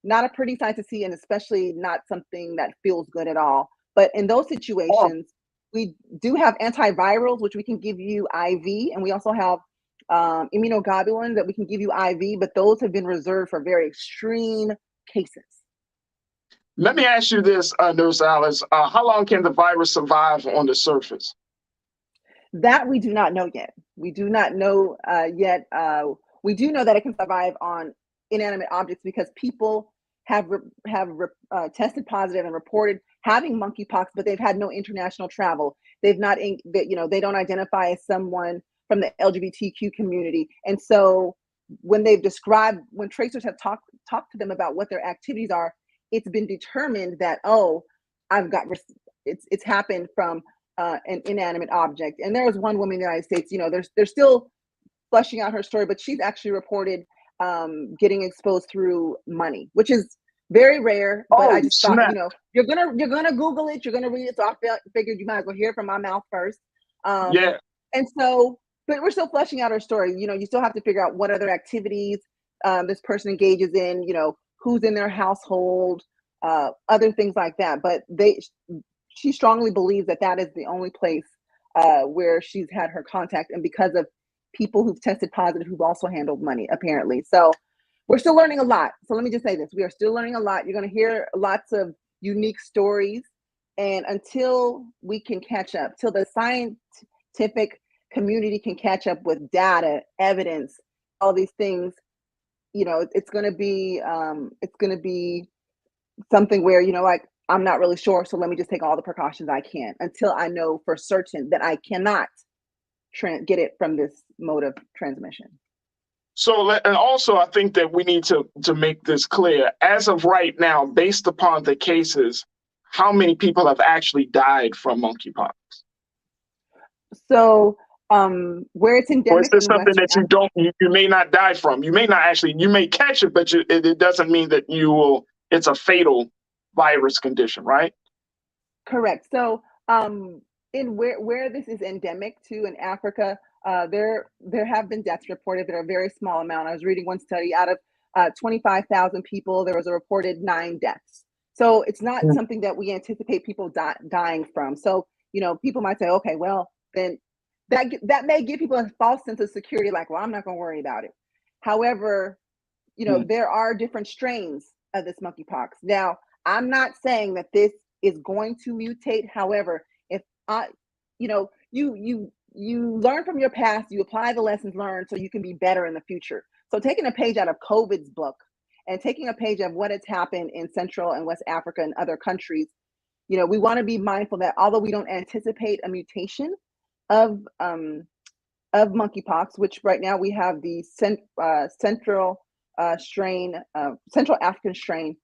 not a pretty sight to see, and especially not something that feels good at all. But in those situations, we do have antivirals, which we can give you IV, and we also have immunoglobulin that we can give you IV, but those have been reserved for very extreme cases. Let me ask you this, Nurse Alice, how long can the virus survive on the surface? That we do not know yet. We do not know yet. We do know that it can survive on inanimate objects because people have tested positive and reported having monkeypox, but they've had no international travel. They've not, they don't identify as someone from the LGBTQ community. And so when tracers have talked to them about what their activities are, it's been determined that, it's happened from an inanimate object. And there was one woman in the United States, they're still fleshing out her story, but she's actually reported getting exposed through money, which is very rare. But I just thought, you're gonna Google it, you're gonna read it. So I figured you might as well hear it from my mouth first. And so, but we're still fleshing out her story. You still have to figure out what other activities this person engages in, who's in their household, other things like that. But she strongly believes that is the only place where she's had her contact, and because of people who've tested positive who've also handled money, apparently. So we're still learning a lot. So let me just say this, we are still learning a lot. You're going to hear lots of unique stories. And until we can catch up, till the scientific community can catch up with data, evidence, all these things, it's going to be something where, I'm not really sure. So let me just take all the precautions I can until I know for certain that I cannot get it from this mode of transmission. So, and also I think that we need to make this clear. As of right now, based upon the cases, how many people have actually died from monkeypox? So where it's Or is endemic this in something Western that you may not die from? You may not actually, you may catch it, but it doesn't mean that you will, it's a fatal virus condition, right? Correct. So, in where this is endemic to in Africa, there have been deaths reported that are a very small amount. I was reading one study out of 25,000 people, there was a reported 9 deaths. So it's not Mm. something that we anticipate people dying from. So, people might say, okay, well, then that may give people a false sense of security, like, well, I'm not going to worry about it. However, Mm. there are different strains of this monkeypox. Now, I'm not saying that this is going to mutate. However, if I, you learn from your past, you apply the lessons learned so you can be better in the future. So taking a page out of COVID's book and taking a page of what has happened in Central and West Africa and other countries, we want to be mindful that although we don't anticipate a mutation of monkeypox, which right now we have the central Central African strain,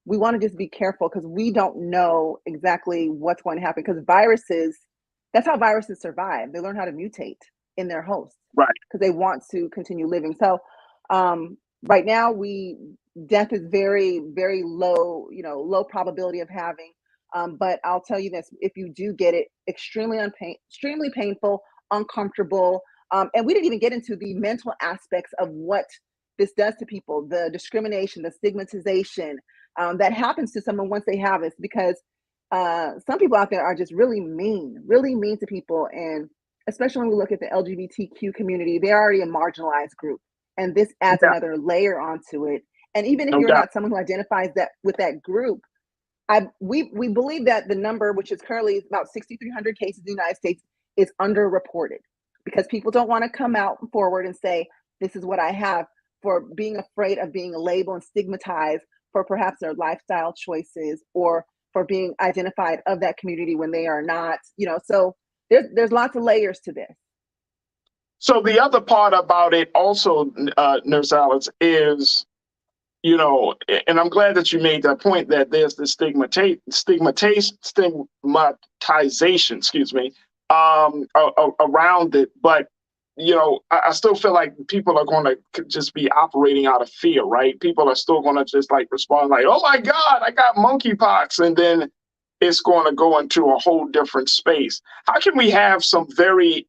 we want to just be careful because we don't know exactly what's going to happen, because that's how viruses survive. They learn how to mutate in their host, Right. because they want to continue living. So right now death is very, very low, low probability of having. But I'll tell you this, if you do get it, extremely painful, uncomfortable. And we didn't even get into the mental aspects of what this does to people, the discrimination, the stigmatization that happens to someone once they have this, because some people out there are just really mean to people. And especially when we look at the LGBTQ community, they're already a marginalized group. And this adds Yeah. another layer onto it. And even if No you're doubt. not someone who identifies that with that group, we believe that the number, which is currently about 6,300 cases in the United States, is underreported, because people don't want to come out forward and say, this is what I have, for being afraid of being labeled and stigmatized for perhaps their lifestyle choices, or for being identified of that community when they are not, so there's lots of layers to this. So the other part about it also, Nurse Alex, is, and I'm glad that you made that point, that there's the stigmatization, excuse me, around it. But, I still feel like people are going to just be operating out of fear, right? People are still going to just like respond like, oh my God, I got monkeypox. And then it's going to go into a whole different space. How can we have some very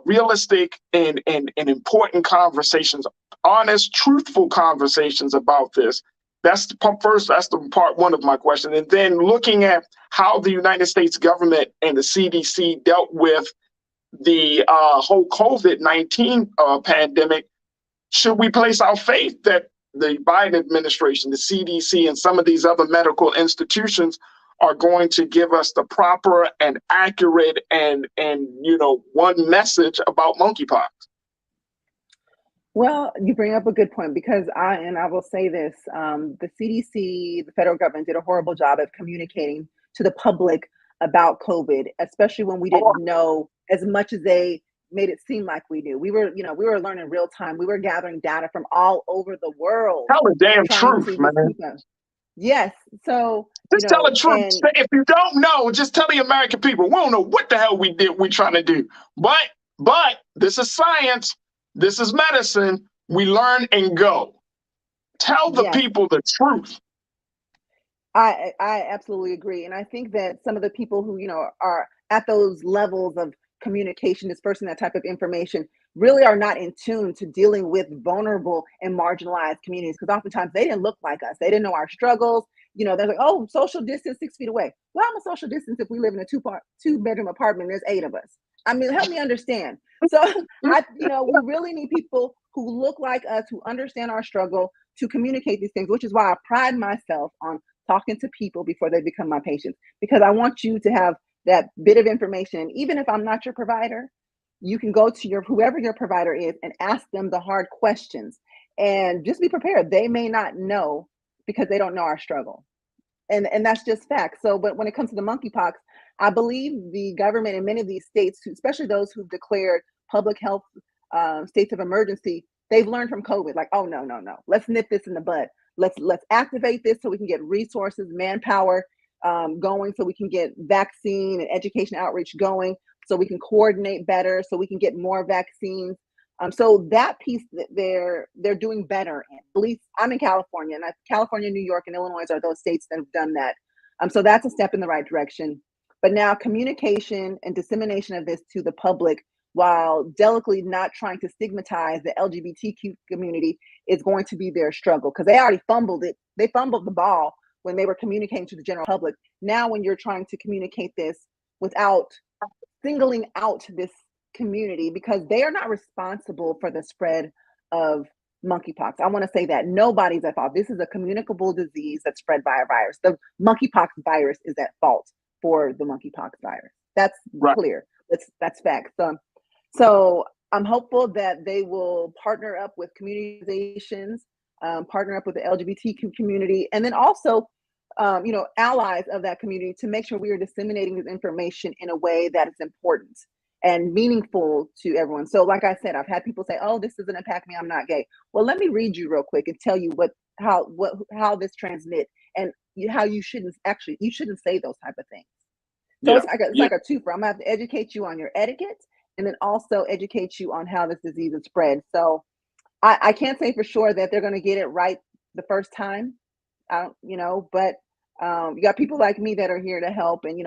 realistic and important conversations, honest, truthful conversations about this? That's the first. That's the part one of my question. And then looking at how the United States government and the CDC dealt with the whole COVID-19 pandemic. Should we place our faith that the Biden administration, the CDC, and some of these other medical institutions are going to give us the proper and accurate and one message about monkeypox? Well, you bring up a good point, because I will say this, the CDC, the federal government, did a horrible job of communicating to the public about COVID, especially when we didn't know as much as they made it seem like we do. We were learning real time. We were gathering data from all over the world. Tell the damn truth, man. Yes. So just tell the truth. If you don't know, just tell the American people. We don't know what the hell we're trying to do. But this is science. This is medicine. We learn and go. Tell the people the truth. I absolutely agree. And I think that some of the people who, are at those levels of communication, dispersing that type of information, really are not in tune to dealing with vulnerable and marginalized communities, because oftentimes they didn't look like us. They didn't know our struggles. They're like, oh, social distance 6 feet away. Well, I'm a social distance if we live in a two-bedroom apartment, there's 8 of us. I mean, help me understand. So we really need people who look like us, who understand our struggle, to communicate these things, which is why I pride myself on talking to people before they become my patients, because I want you to have that bit of information. Even if I'm not your provider, you can go to whoever your provider is and ask them the hard questions, and just be prepared. They may not know because they don't know our struggle. And that's just fact. So, but when it comes to the monkeypox, I believe the government in many of these states, especially those who've declared public health states of emergency, they've learned from COVID, like, oh, no. Let's nip this in the bud. Let's activate this so we can get resources, manpower, going so we can get vaccine and education outreach going, so we can coordinate better, so we can get more vaccines. So that piece that they're doing better in. At least I'm in California, and California, New York, and Illinois are those states that have done that. So that's a step in the right direction. But now communication and dissemination of this to the public, while delicately not trying to stigmatize the LGBTQ community, is going to be their struggle, because they already fumbled it. They fumbled the ball when they were communicating to the general public. Now, when you're trying to communicate this without singling out this community, because they are not responsible for the spread of monkeypox. I want to say that nobody's at fault. This is a communicable disease that's spread by a virus. The monkeypox virus is at fault for the monkeypox virus. That's right. Clear. That's fact. So I'm hopeful that they will partner up with community organizations, partner up with the LGBTQ community, and then also, allies of that community, to make sure we are disseminating this information in a way that is important and meaningful to everyone. So like I said, I've had people say, oh, this doesn't impact me, I'm not gay. Well, let me read you real quick and tell you how this transmits, and how you shouldn't say those type of things. So it's like a twofer. I'm gonna have to educate you on your etiquette, and then also educate you on how this disease is spread. So I can't say for sure that they're going to get it right the first time, but you got people like me that are here to help, and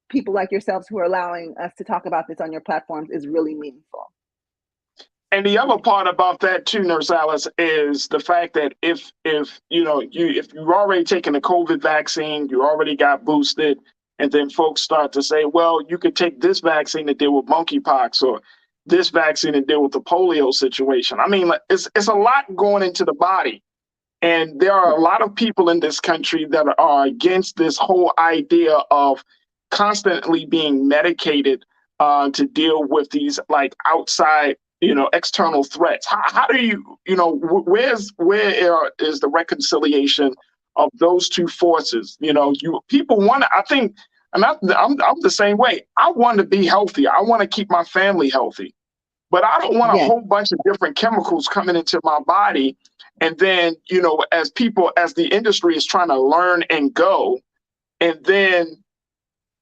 people like yourselves who are allowing us to talk about this on your platforms is really meaningful. And the other part about that too, Nurse Alice, is the fact that if you've already taken the COVID vaccine, you already got boosted, and then folks start to say, well, you could take this vaccine to deal with monkeypox, or this vaccine to deal with the polio situation. I mean, it's a lot going into the body. And there are a lot of people in this country that are against this whole idea of constantly being medicated to deal with these like outside, external threats. How do where is the reconciliation of those two forces? People want to, I think, and I'm the same way. I want to be healthy. I want to keep my family healthy, but I don't want a whole bunch of different chemicals coming into my body. And then, as the industry is trying to learn and go, and then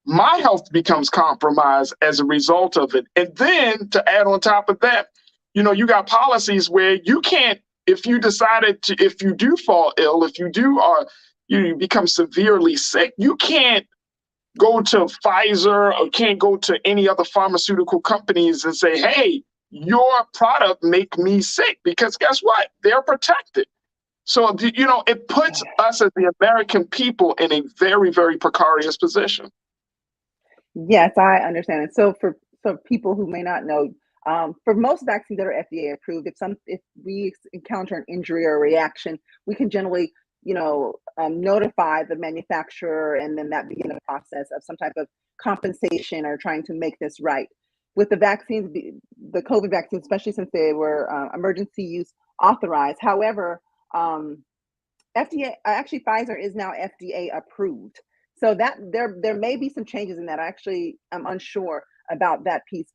my health becomes compromised as a result of it. And then to add on top of that, you got policies where you can't, if you do fall ill, if you become severely sick, you can't go to Pfizer or can't go to any other pharmaceutical companies and say, hey, your product make me sick, because guess what? They're protected. So, it puts us as the American people in a very, very precarious position. Yes, I understand. And so for people who may not know, for most vaccines that are FDA approved, if we encounter an injury or a reaction, we can generally, notify the manufacturer, and then that begin a process of some type of compensation or trying to make this right. With the vaccines, the COVID vaccines, especially since they were emergency use authorized. However, FDA, actually Pfizer is now FDA approved. So that there may be some changes in that. I'm unsure about that piece,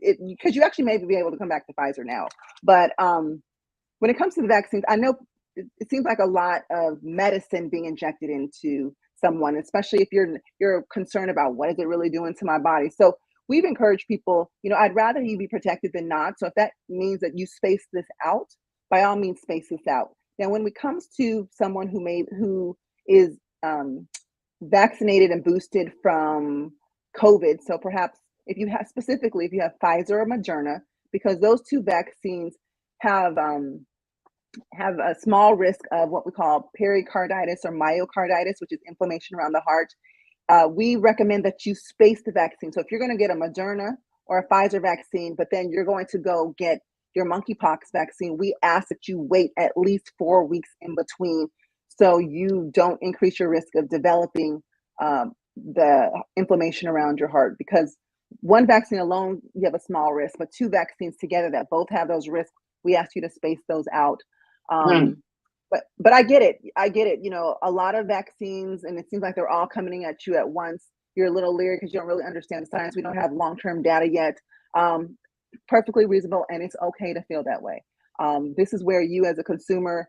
because you actually may be able to come back to Pfizer now. But when it comes to the vaccines, I know it seems like a lot of medicine being injected into someone, especially if you're concerned about what is it really doing to my body. So we've encouraged people, I'd rather you be protected than not. So if that means that you space this out, by all means, space this out. Now, when it comes to someone who is vaccinated and boosted from COVID, so perhaps if you have Pfizer or Moderna, because those two vaccines have a small risk of what we call pericarditis or myocarditis, which is inflammation around the heart. We recommend that you space the vaccine. So if you're going to get a Moderna or a Pfizer vaccine, but then you're going to go get your monkeypox vaccine, we ask that you wait at least 4 weeks in between, so you don't increase your risk of developing the inflammation around your heart. Because one vaccine alone, you have a small risk, but two vaccines together that both have those risks, we ask you to space those out. But I get it. A lot of vaccines, and it seems like they're all coming at you at once. You're a little leery because you don't really understand the science. We don't have long-term data yet. Perfectly reasonable, and it's okay to feel that way. This is where you as a consumer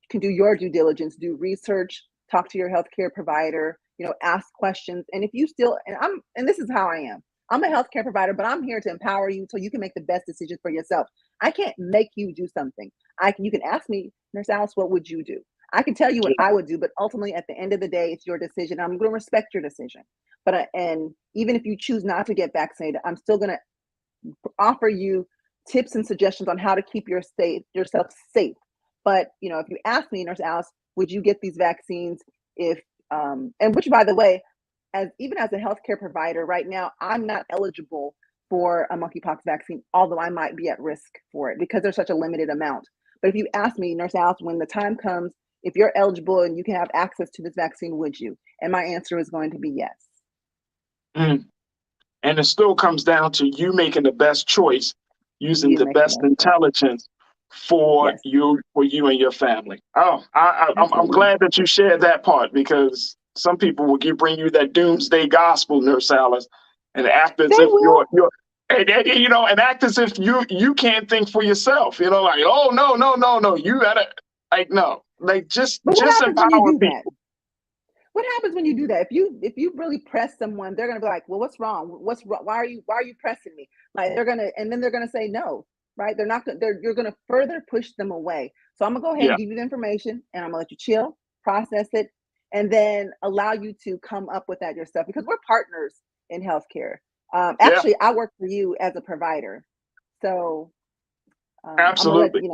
can do your due diligence, do research, talk to your healthcare provider, ask questions. And if you still, and this is how I am. I'm a healthcare provider, but I'm here to empower you so you can make the best decision for yourself. I can't make you do something. You can ask me, Nurse Alice, what would you do? I can tell you what I would do, but ultimately at the end of the day, it's your decision. I'm going to respect your decision. But and even if you choose not to get vaccinated, I'm still going to offer you tips and suggestions on how to keep yourself safe. But if you ask me, Nurse Alice, would you get these vaccines if and which, by the way, even as a healthcare provider right now, I'm not eligible for a monkeypox vaccine, although I might be at risk for it because there's such a limited amount. But if you ask me, Nurse Alice, when the time comes, if you're eligible and you can have access to this vaccine, would you? And my answer is going to be yes. And it still comes down to you making the best choice, using the best intelligence for you and your family. Oh, I'm glad that you shared that part, because some people will bring you that doomsday gospel, Nurse Alice, and act as if and act as if you can't think for yourself. Like, oh no, you gotta just empower people. What happens when you do that? If you really press someone, they're gonna be like, well, what's wrong? What's wrong? Why are you pressing me? Like they're gonna say no, right? You're gonna further push them away. So I'm gonna go ahead and give you the information, and I'm gonna let you chill, process it, and then allow you to come up with that yourself, because we're partners in healthcare. Actually, I work for you as a provider. So absolutely.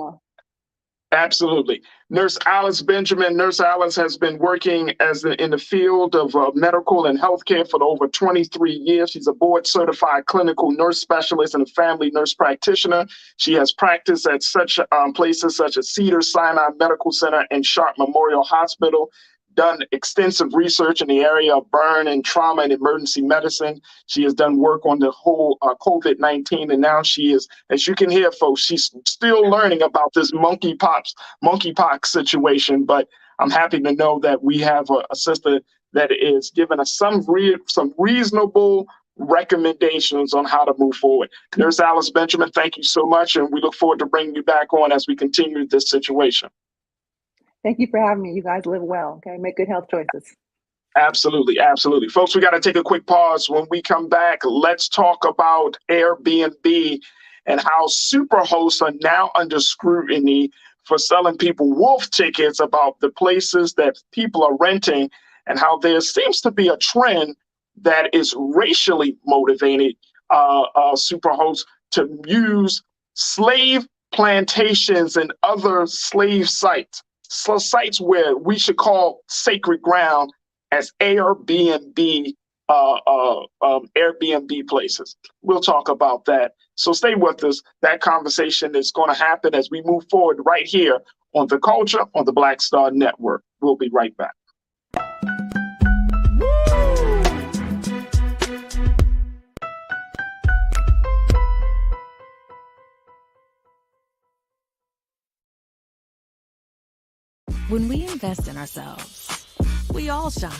Absolutely. Nurse Alice Benjamin. Nurse Alice has been working in the field of medical and healthcare for over 23 years. She's a board certified clinical nurse specialist and a family nurse practitioner. She has practiced at such places such as Cedars-Sinai Medical Center and Sharp Memorial Hospital, done extensive research in the area of burn and trauma and emergency medicine. She has done work on the whole COVID-19, and now she is, as you can hear, folks, she's still learning about this monkeypox situation. But I'm happy to know that we have a sister that is giving us some reasonable recommendations on how to move forward. Nurse Alice Benjamin, thank you so much, and we look forward to bringing you back on as we continue this situation. Thank you for having me. You guys live well, okay? Make good health choices. Absolutely, absolutely. Folks, we got to take a quick pause. When we come back, let's talk about Airbnb and how superhosts are now under scrutiny for selling people wolf tickets about the places that people are renting, and how there seems to be a trend that is racially motivated superhosts to use slave plantations and other slave sites. So sites where we should call sacred ground as Airbnb Airbnb places. We'll talk about that. So stay with us. That conversation is going to happen as we move forward right here on The Culture on the Black Star Network. We'll be right back. When we invest in ourselves, we all shine.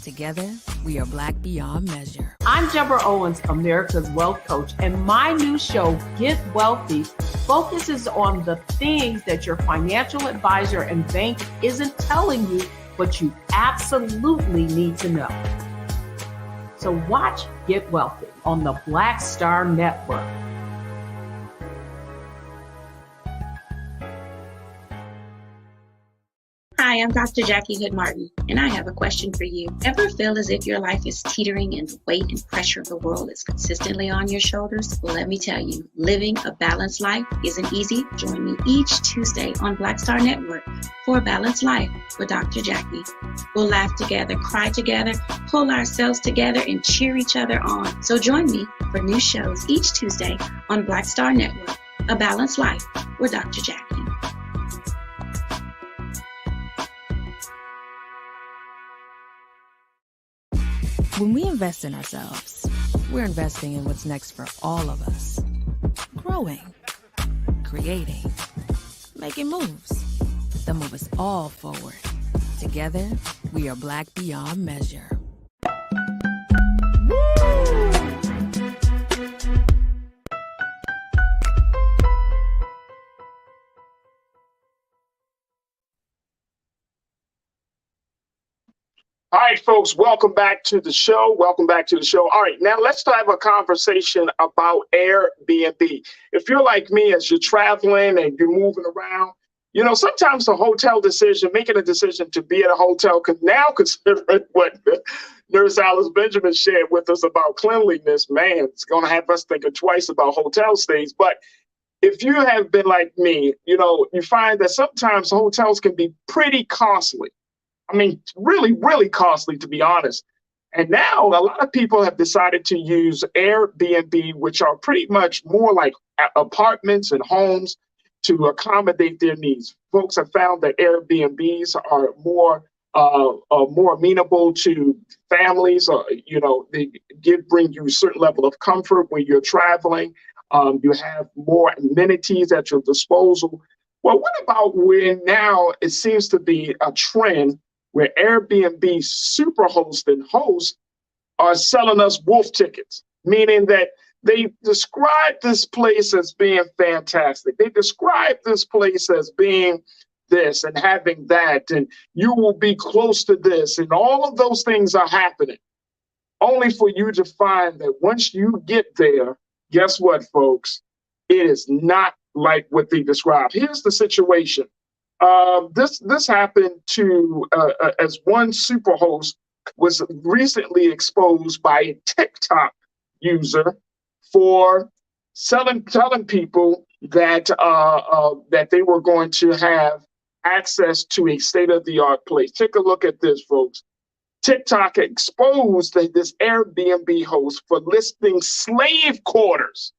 Together, we are Black beyond measure. I'm Deborah Owens, America's Wealth Coach, and my new show, Get Wealthy, focuses on the things that your financial advisor and bank isn't telling you, but you absolutely need to know. So watch Get Wealthy on the Black Star Network. Hi, I'm Dr. Jackie Hood Martin, and I have a question for you. Ever feel as if your life is teetering and the weight and pressure of the world is consistently on your shoulders? Well, let me tell you, living a balanced life isn't easy. Join me each Tuesday on Black Star Network for a Balanced Life with Dr. Jackie. We'll laugh together, cry together, pull ourselves together, and cheer each other on. So join me for new shows each Tuesday on Black Star Network, A Balanced Life with Dr. Jackie. When we invest in ourselves, we're investing in what's next for all of us. Growing, creating, making moves that move us all forward. Together, we are Black beyond measure. All right, folks, welcome back to the show. Welcome back to the show. All right, now let's have a conversation about Airbnb. If you're like me, as you're traveling and you're moving around, you know, sometimes the hotel decision, making a decision to be at a hotel, can now consider what Nurse Alice Benjamin shared with us about cleanliness. Man, it's going to have us thinking twice about hotel stays. But if you have been like me, you know, you find that sometimes hotels can be pretty costly. I mean, really, really costly, to be honest. And now a lot of people have decided to use Airbnb, which are pretty much more like apartments and homes to accommodate their needs. Folks have found that Airbnbs are more amenable to families. You know, they bring you a certain level of comfort when you're traveling. You have more amenities at your disposal. Well, what about when now it seems to be a trend where Airbnb superhosts and hosts are selling us wolf tickets, meaning that they describe this place as being fantastic. They describe this place as being this and having that, and you will be close to this, and all of those things are happening, only for you to find that once you get there, guess what, folks? It is not like what they describe. Here's the situation. This happened to as one superhost was recently exposed by a TikTok user for telling people that that they were going to have access to a state-of-the-art place. Take a look at this, folks. TikTok exposed this Airbnb host for listing slave quarters.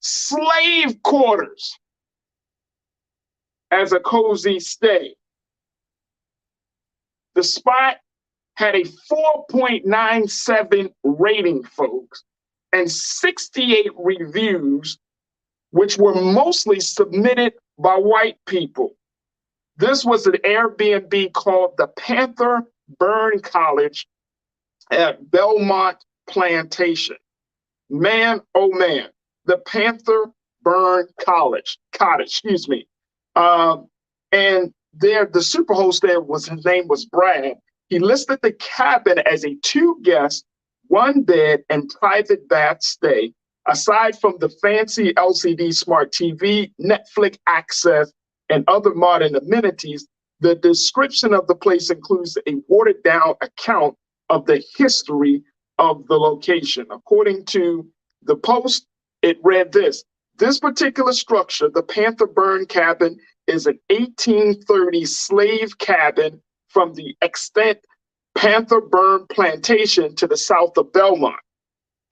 Slave quarters as a cozy stay. The spot had a 4.97 rating, folks, and 68 reviews, which were mostly submitted by white people. This was an Airbnb called the Panther Burn Cottage at Belmont Plantation. Man, oh man, the Panther Burn Cottage, excuse me. And there, the superhost there his name was Brad. He listed the cabin as a 2-guest, 1-bed, and private bath stay. Aside from the fancy LCD smart TV, Netflix access, and other modern amenities, the description of the place includes a watered-down account of the history of the location. According to the Post, it read this: this particular structure, the Panther Burn Cabin, is an 1830 slave cabin from the extant Panther Burn Plantation to the south of Belmont.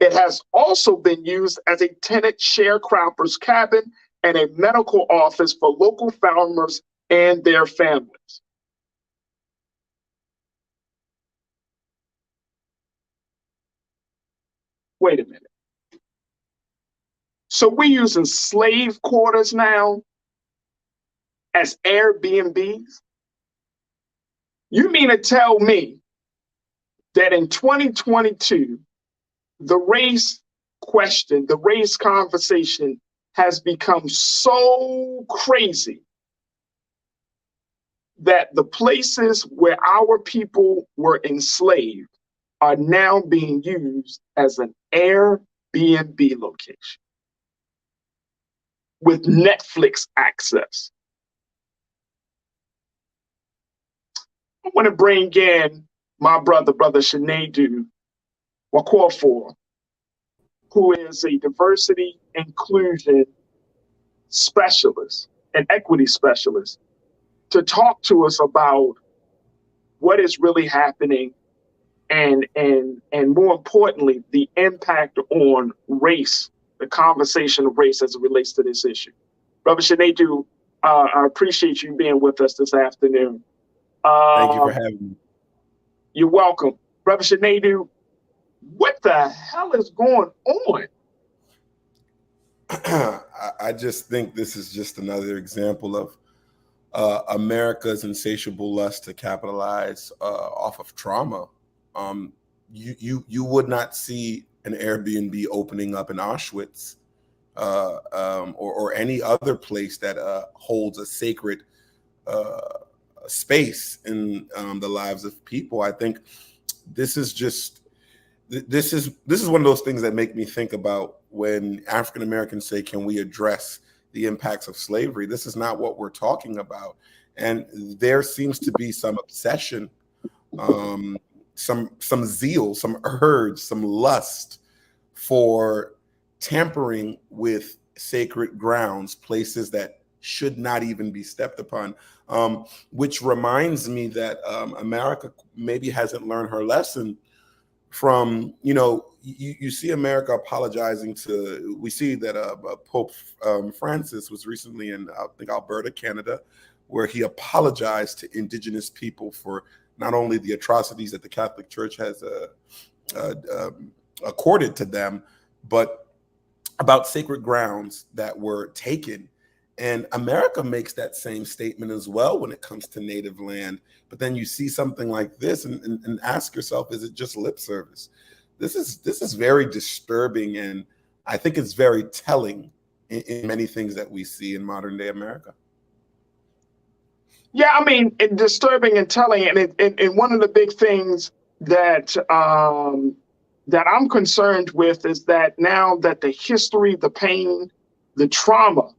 It has also been used as a tenant sharecropper's cabin and a medical office for local farmers and their families. Wait a minute. So we're using slave quarters now as Airbnbs? You mean to tell me that in 2022, the race question, the race conversation has become so crazy that the places where our people were enslaved are now being used as an Airbnb location with Netflix access? I want to bring in my brother Shinedu Wakofor, who is a diversity inclusion specialist and equity specialist, to talk to us about what is really happening and more importantly, the impact on race, the conversation of race as it relates to this issue. Brother Shinedu, I appreciate you being with us this afternoon. Thank you for having me. You're welcome. Brother Shinedu, what the hell is going on? I just think this is just another example of America's insatiable lust to capitalize off of trauma. You would not see an Airbnb opening up in Auschwitz or any other place that holds a sacred space in the lives of people. I think this is one of those things that make me think about when African Americans say, can we address the impacts of slavery? This is not what we're talking about. And there seems to be some obsession, some zeal, some urge, some lust for tampering with sacred grounds, places that should not even be stepped upon, which reminds me that America maybe hasn't learned her lesson from, you see America apologizing we see that Pope Francis was recently in, I think, Alberta, Canada, where he apologized to Indigenous people for not only the atrocities that the Catholic Church has accorded to them, but about sacred grounds that were taken. And America makes that same statement as well when it comes to native land. But then you see something like this and ask yourself, is it just lip service? This is very disturbing, and I think it's very telling in many things that we see in modern day America. Yeah, I mean, it's disturbing and telling, and one of the big things that that I'm concerned with is that now that the history, the pain, the trauma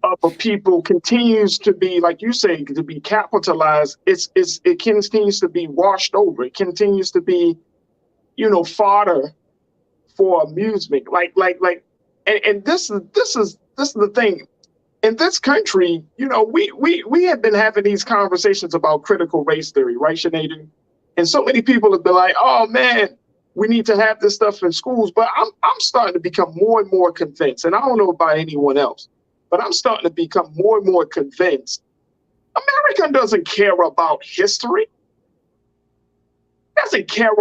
of a people continues to be, like you say, to be capitalized, it continues to be washed over. It continues to be, fodder for amusement. And this is the thing. In this country, we have been having these conversations about critical race theory, right, Sinead? And so many people have been like, oh man, we need to have this stuff in schools. But I'm starting to become more and more convinced, and I don't know about anyone else, but I'm starting to become more and more convinced America doesn't care about history. It doesn't care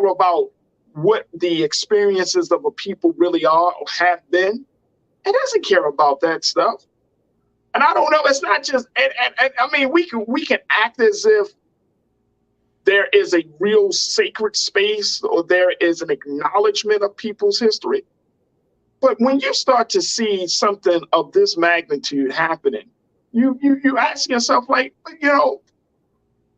about what the experiences of a people really are or have been. It doesn't care about that stuff. And I don't know, it's not just, and I mean, we can act as if there is a real sacred space or there is an acknowledgement of people's history. But when you start to see something of this magnitude happening, you ask yourself, like,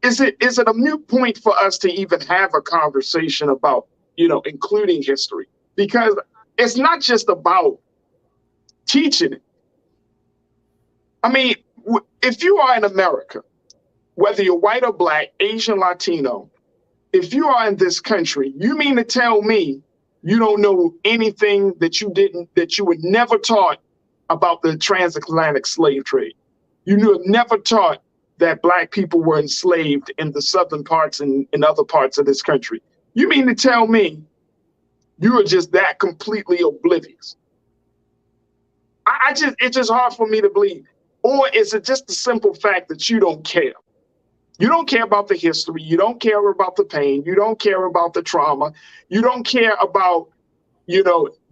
is it a moot point for us to even have a conversation about, including history? Because it's not just about teaching it. I mean, if you are in America, whether you're white or black, Asian, Latino, if you are in this country, you mean to tell me you don't know anything that you were never taught about the transatlantic slave trade? You were never taught that black people were enslaved in the southern parts and in other parts of this country. You mean to tell me you are just that completely oblivious? It's just hard for me to believe. Or is it just the simple fact that you don't care? You don't care about the history. You don't care about the pain. You don't care about the trauma. You don't care about,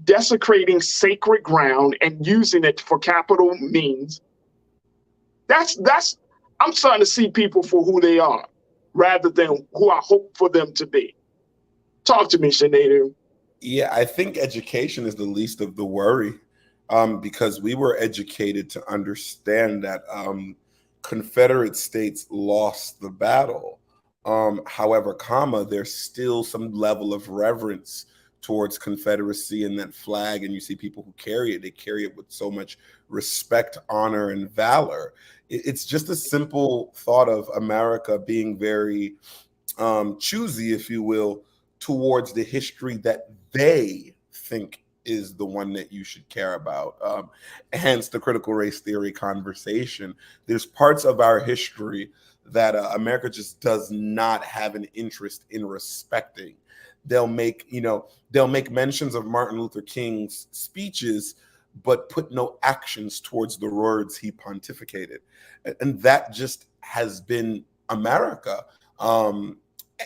desecrating sacred ground and using it for capital means. I'm starting to see people for who they are rather than who I hope for them to be. Talk to me, Sinead. Yeah, I think education is the least of the worry, because we were educated to understand that Confederate states lost the battle. However, there's still some level of reverence towards Confederacy and that flag, and you see people who carry it. They carry it with so much respect, honor, and valor. It's just a simple thought of America being very choosy, if you will, towards the history that they think is the one that you should care about. Hence the critical race theory conversation. There's parts of our history that America just does not have an interest in respecting. They'll make mentions of Martin Luther King's speeches, but put no actions towards the words he pontificated. And that just has been America.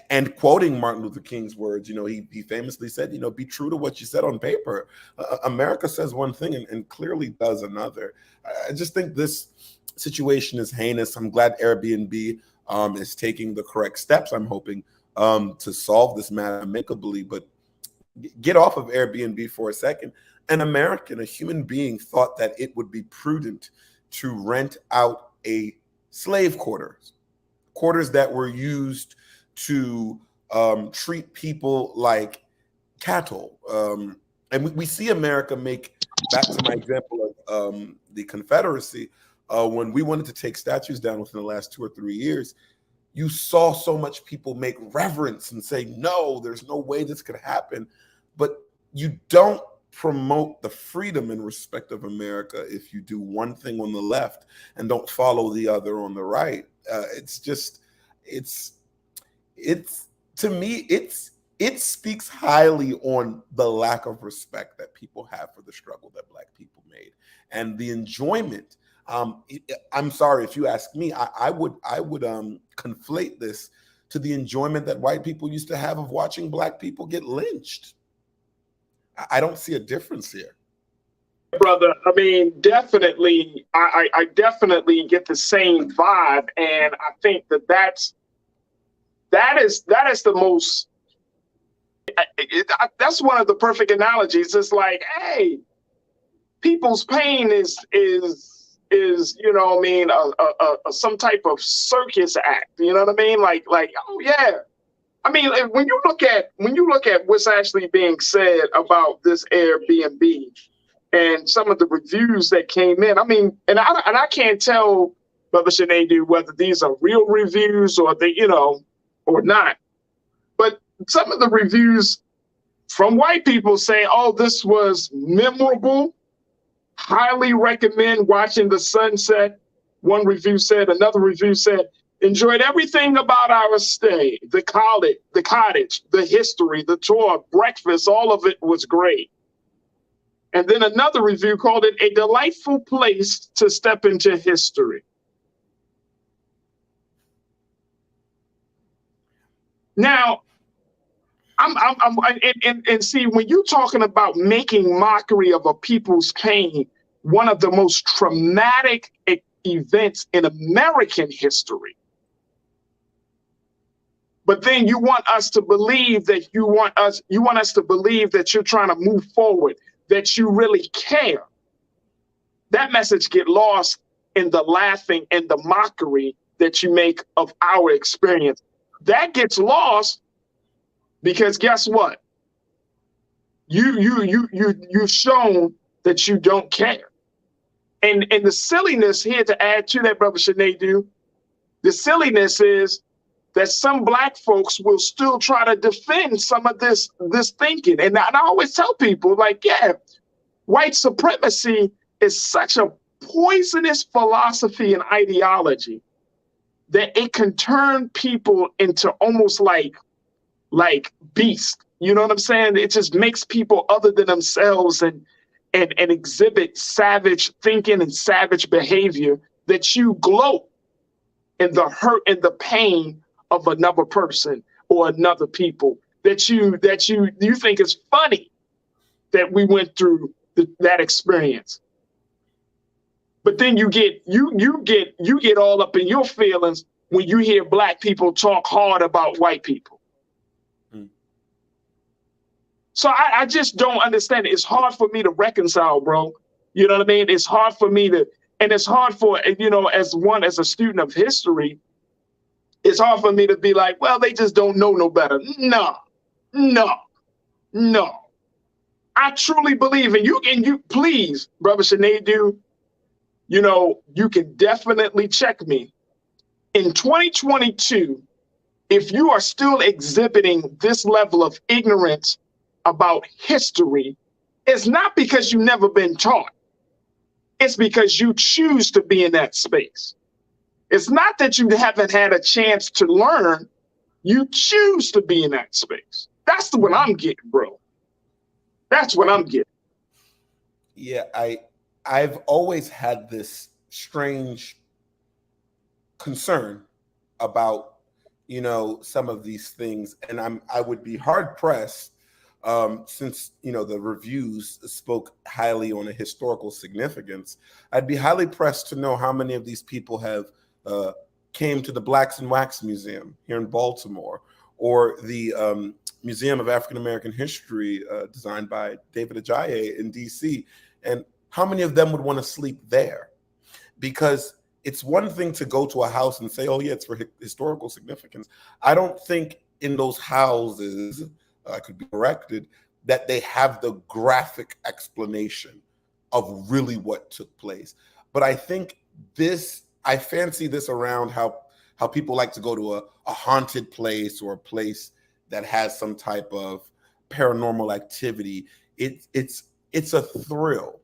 And quoting Martin Luther King's words, he famously said, be true to what you said on paper. America says one thing and clearly does another. I just think this situation is heinous. I'm glad Airbnb is taking the correct steps, I'm hoping, to solve this matter amicably. But get off of Airbnb for a second. An American, a human being, thought that it would be prudent to rent out a slave quarters that were used to treat people like cattle. And we see America make, back to my example of the Confederacy, when we wanted to take statues down within the last 2 or 3 years, you saw so much people make reverence and say, no, there's no way this could happen. But you don't promote the freedom and respect of America if you do one thing on the left and don't follow the other on the right. To me, it speaks highly on the lack of respect that people have for the struggle that Black people made and the enjoyment. I'm sorry, if you ask me, I would conflate this to the enjoyment that white people used to have of watching Black people get lynched. I don't see a difference here. Brother, I mean, definitely, I definitely get the same vibe, and I think that is the most. That's one of the perfect analogies. It's like, hey, people's pain is you know what I mean, some type of circus act. You know what I mean? Like oh yeah. I mean, when you look at what's actually being said about this Airbnb and some of the reviews that came in, I mean, and I can't tell, Brother Shanadu, whether these are real reviews or they, you know, or not. But some of the reviews from white people say, "Oh, this was memorable. Highly recommend watching the sunset." One review said. Another review said, "Enjoyed everything about our stay, the cottage, the history, the tour, breakfast, all of it was great." And then another review called it a delightful place to step into history. Now, and see, when you're talking about making mockery of a people's pain, one of the most traumatic events in American history. But then you want us to believe that you want us to believe that you're trying to move forward, that you really care. That message get lost in the laughing and the mockery that you make of our experience. That gets lost because guess what? You've shown that you don't care. And the silliness here, to add to that, Brother Shanadu, the silliness is that some Black folks will still try to defend some of this thinking. And I always tell people, like, yeah, white supremacy is such a poisonous philosophy and ideology that it can turn people into almost like beasts. You know what I'm saying? It just makes people other than themselves and exhibit savage thinking and savage behavior that you gloat in the hurt and the pain of another person or another people, that you think is funny that we went through that experience. But then you get all up in your feelings when you hear Black people talk hard about white people. So I just don't understand it. It's hard for me to reconcile, bro. You know what I mean? It's hard for me to, and it's hard for, you know, as a student of history, it's hard for me to be like, well, they just don't know no better. No. I truly believe, and you please, Brother Shanadu, you know, you can definitely check me. In 2022, if you are still exhibiting this level of ignorance about history, it's not because you've never been taught. It's because you choose to be in that space. It's not that you haven't had a chance to learn. You choose to be in that space. That's what I'm getting, bro. That's what I'm getting. Yeah, I've always had this strange concern about, you know, some of these things, and I would be hard pressed, since, you know, the reviews spoke highly on a historical significance. I'd be highly pressed to know how many of these people have came to the Blacks in Wax Museum here in Baltimore, or the Museum of African American History designed by David Ajayi in DC, and how many of them would want to sleep there? because it's one thing to go to a house and say, oh yeah, it's for historical significance. I don't think in those houses, I could be corrected, that they have the graphic explanation of really what took place. But I think I fancy this around how people like to go to a haunted place or a place that has some type of paranormal activity. It's a thrill.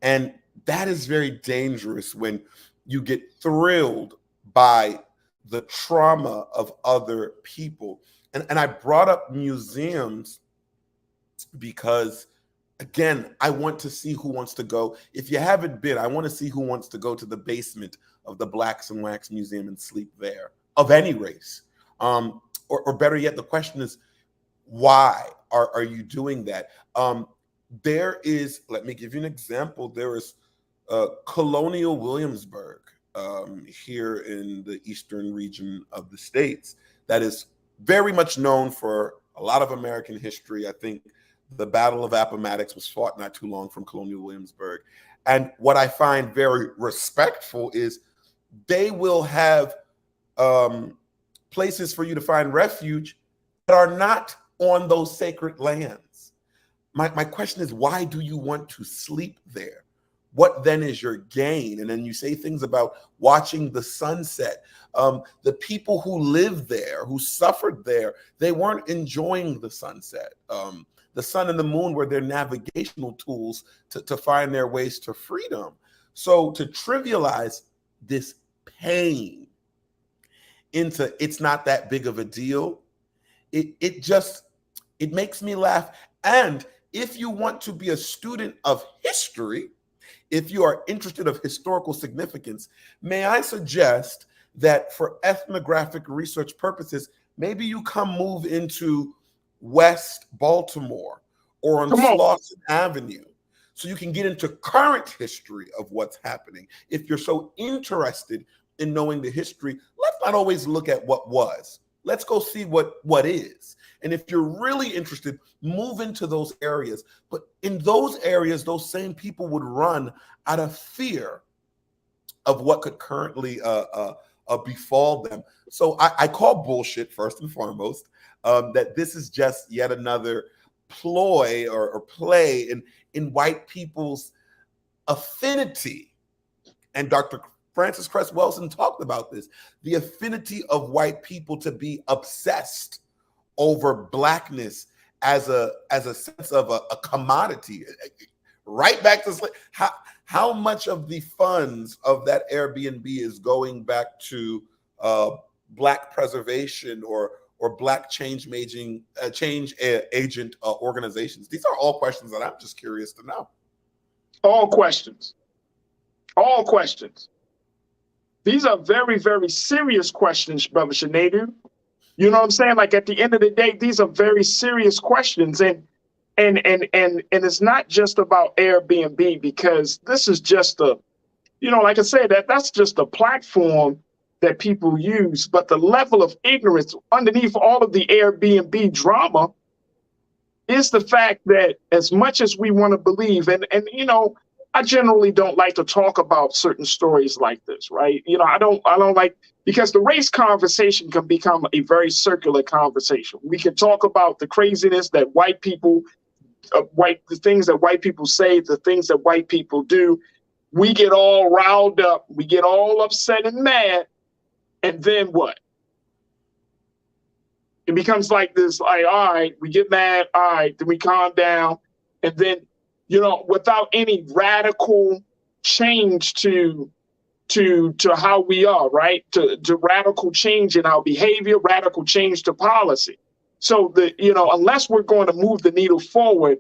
And that is very dangerous when you get thrilled by the trauma of other people. And I brought up museums because, again, I want to see who wants to go. If you haven't been, I want to see who wants to go to the basement of the Blacks and Wax Museum and sleep there, of any race. Or better yet, the question is, why are you doing that? There is, let me give you an example. There is Colonial Williamsburg here in the eastern region of the States that is very much known for a lot of American history. I think the Battle of Appomattox was fought not too long from Colonial Williamsburg. And what I find very respectful is they will have places for you to find refuge that are not on those sacred lands. My question is, why do you want to sleep there? What then is your gain? And then you say things about watching the sunset. The people who lived there, who suffered there, they weren't enjoying the sunset. The sun and the moon were their navigational tools to find their ways to freedom. So to trivialize this pain into it's not that big of a deal, it makes me laugh. And if you want to be a student of history, if you are interested of historical significance, may I suggest that for ethnographic research purposes, maybe you move into West Baltimore or on Slauson Avenue, so you can get into current history of what's happening. If you're so interested in knowing the history, let's not always look at what was. Let's go see what is. And if you're really interested, move into those areas. But in those areas, those same people would run out of fear of what could currently befall them. So I call bullshit, first and foremost, that this is just yet another ploy or play in white people's affinity. And Dr. Frances Cress Welsing talked about this, the affinity of white people to be obsessed over Blackness as a sense of a commodity. Right back to how much of the funds of that Airbnb is going back to Black preservation or Black change agent organizations? These are all questions that I'm just curious to know. All questions. All questions. These are very, very serious questions, Brother Shanadu. You know what I'm saying? Like, at the end of the day, these are very serious questions. And it's not just about Airbnb, because this is just like I said, that's just a platform that people use. But the level of ignorance underneath all of the Airbnb drama is the fact that, as much as we want to believe, and I generally don't like to talk about certain stories like this, right? I don't like, because the race conversation can become a very circular conversation. We can talk about the craziness that white people, the things that white people say, the things that white people do. We get all riled up, we get all upset and mad, and then what? It becomes like this, like, all right, we get mad, all right, then we calm down, and then, without any radical change to how we are, right? To radical change in our behavior, radical change to policy. So unless we're going to move the needle forward,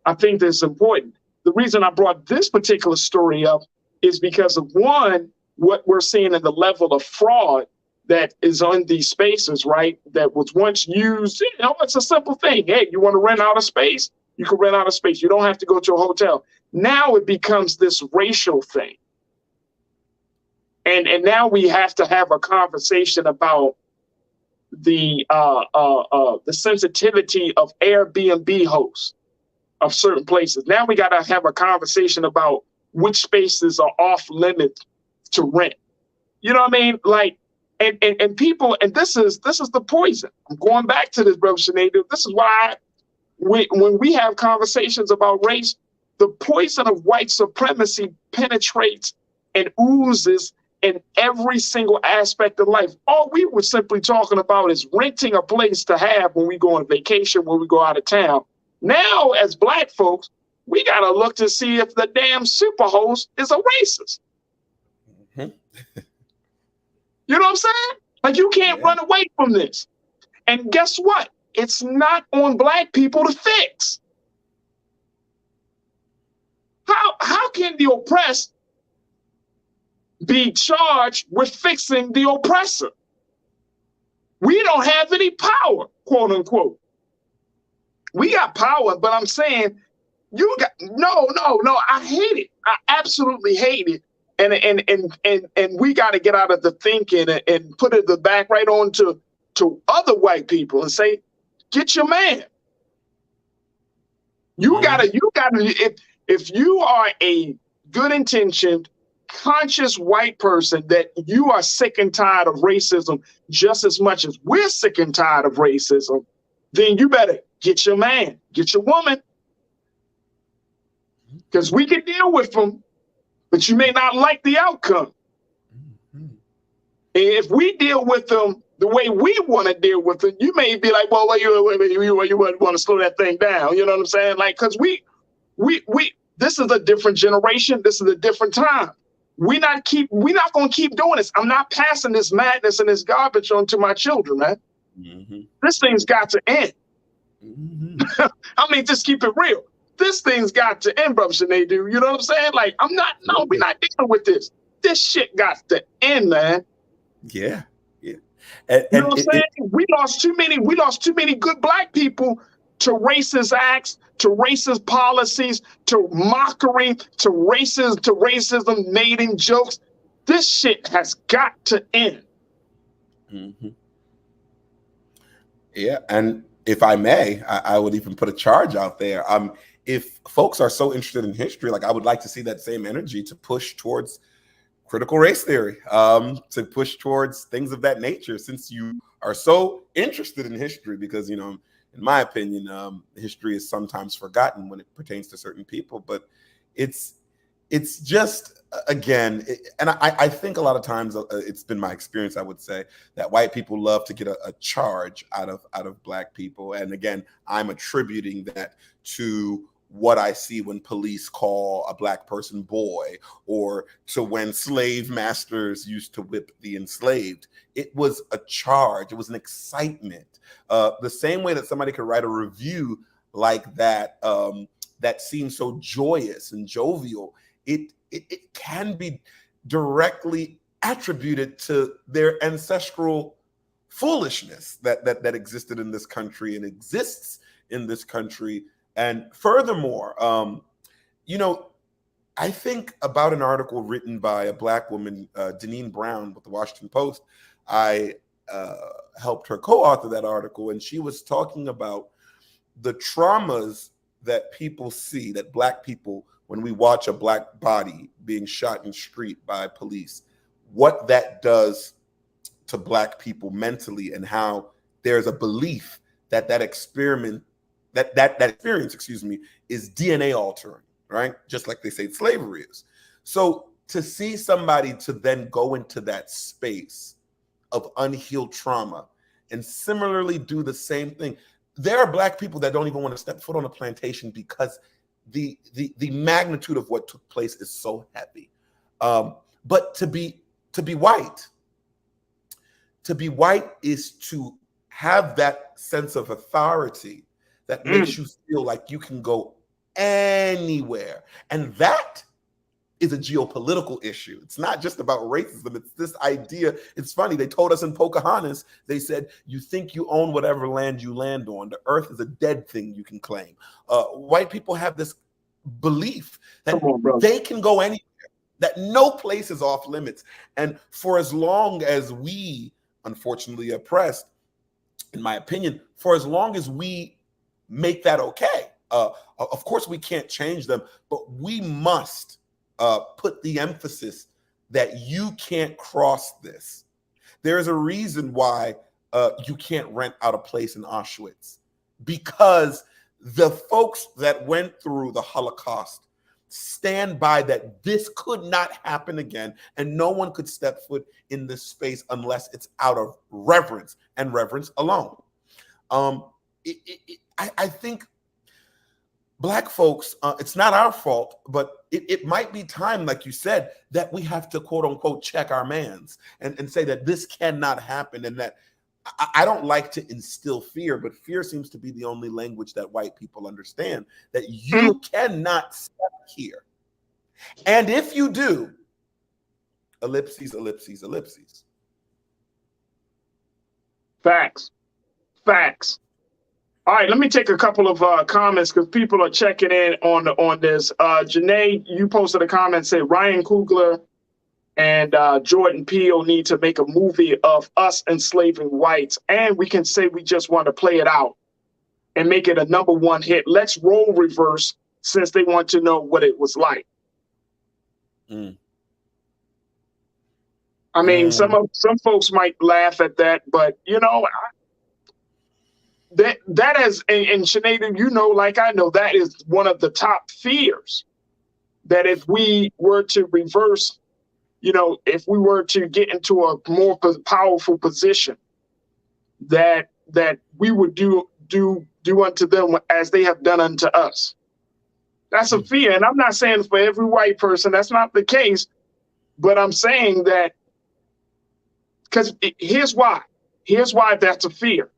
I think this is important. The reason I brought this particular story up is because of, one, what we're seeing in the level of fraud that is on these spaces, right? That was once used, it's a simple thing. Hey, you want to rent out a space? You can rent out a space. You don't have to go to a hotel. Now it becomes this racial thing. And now we have to have a conversation about the sensitivity of Airbnb hosts of certain places. Now we got to have a conversation about which spaces are off limits to rent. You know what I mean? Like, and people, and this is the poison. I'm going back to this, Brother Sinead. This is why when we have conversations about race, the poison of white supremacy penetrates and oozes in every single aspect of life. All we were simply talking about is renting a place to have when we go on vacation, when we go out of town. Now, as Black folks, we got to look to see if the damn superhost is a racist. Mm-hmm. You know what I'm saying? Like, you can't run away from this. And guess what? It's not on Black people to fix. How can the oppressed be charged with fixing the oppressor? We don't have any power, quote unquote. We got power, but I'm saying you got no. I hate it. I absolutely hate it. And we got to get out of the thinking and put it back right on to other white people and say, get your man. You gotta, if you are a good intentioned, conscious white person that you are sick and tired of racism just as much as we're sick and tired of racism, then you better get your man, get your woman. Because we can deal with them, but you may not like the outcome. Mm-hmm. If we deal with them the way we want to deal with them, you may be like, well, you want to slow that thing down. You know what I'm saying? Like, because we this is a different generation. This is a different time. We're not going to keep doing this. I'm not passing this madness and this garbage on to my children, man. Mm-hmm. This thing's got to end. Mm-hmm. I mean, just keep it real. This thing's got to end, Brother Sinead. You know what I'm saying? Like, we're not dealing with this. This shit got to end, man. Yeah. Yeah. You know what I'm saying? We lost too many good Black people to racist acts, to racist policies, to mockery, to racism, mating jokes. This shit has got to end. Mm-hmm. Yeah, and if I may, I would even put a charge out there. If folks are so interested in history, like, I would like to see that same energy to push towards critical race theory, to push towards things of that nature, since you are so interested in history, because, you know, in my opinion, history is sometimes forgotten when it pertains to certain people, but it's just, again, and I think a lot of times it's been my experience, I would say, that white people love to get a charge out of Black people. And again, I'm attributing that to what I see when police call a Black person boy, or to when slave masters used to whip the enslaved. It was a charge. It was an excitement. The same way that somebody could write a review like that, that seems so joyous and jovial, it can be directly attributed to their ancestral foolishness that existed in this country and exists in this country. And furthermore, you know, I think about an article written by a Black woman, Deneen Brown, with the Washington Post. I helped her co-author that article, and she was talking about the traumas that people see, that Black people, when we watch a Black body being shot in the street by police, what that does to Black people mentally, and how there's a belief that that experience, is DNA altering, right? Just like they say slavery is. So to see somebody to then go into that space of unhealed trauma and similarly do the same thing. There are Black people that don't even want to step foot on a plantation because the magnitude of what took place is so heavy. But to be white is to have that sense of authority that makes you feel like you can go anywhere. And that is a geopolitical issue. It's not just about racism. It's this idea. It's funny. They told us in Pocahontas, they said, you think you own whatever land you land on. The earth is a dead thing you can claim. White people have this belief that they can go anywhere, that no place is off limits. And for as long as we, unfortunately oppressed, in my opinion, for as long as we make that okay, of course we can't change them, but we must put the emphasis that you can't cross this. There is a reason why you can't rent out a place in Auschwitz, because the folks that went through the Holocaust stand by that this could not happen again, and no one could step foot in this space unless it's out of reverence and reverence alone. I think Black folks, it's not our fault, but it might be time, like you said, that we have to quote unquote check our mans and say that this cannot happen, and that I don't like to instill fear, but fear seems to be the only language that white people understand, that you cannot step here. And if you do, ellipses, ellipses, ellipses. Facts. All right, let me take a couple of comments because people are checking in on this. Janae, you posted a comment, say Ryan Coogler and Jordan Peele need to make a movie of us enslaving whites, and we can say we just want to play it out and make it a #1 hit. Let's role reverse since they want to know what it was like. I mean, some folks might laugh at that, but you know, that is, and Sinead, you know, like I know, that is one of the top fears. That if we were to reverse, you know, if we were to get into a more powerful position, that we would do unto them as they have done unto us. That's a fear, and I'm not saying for every white person that's not the case, but I'm saying that because here's why that's a fear.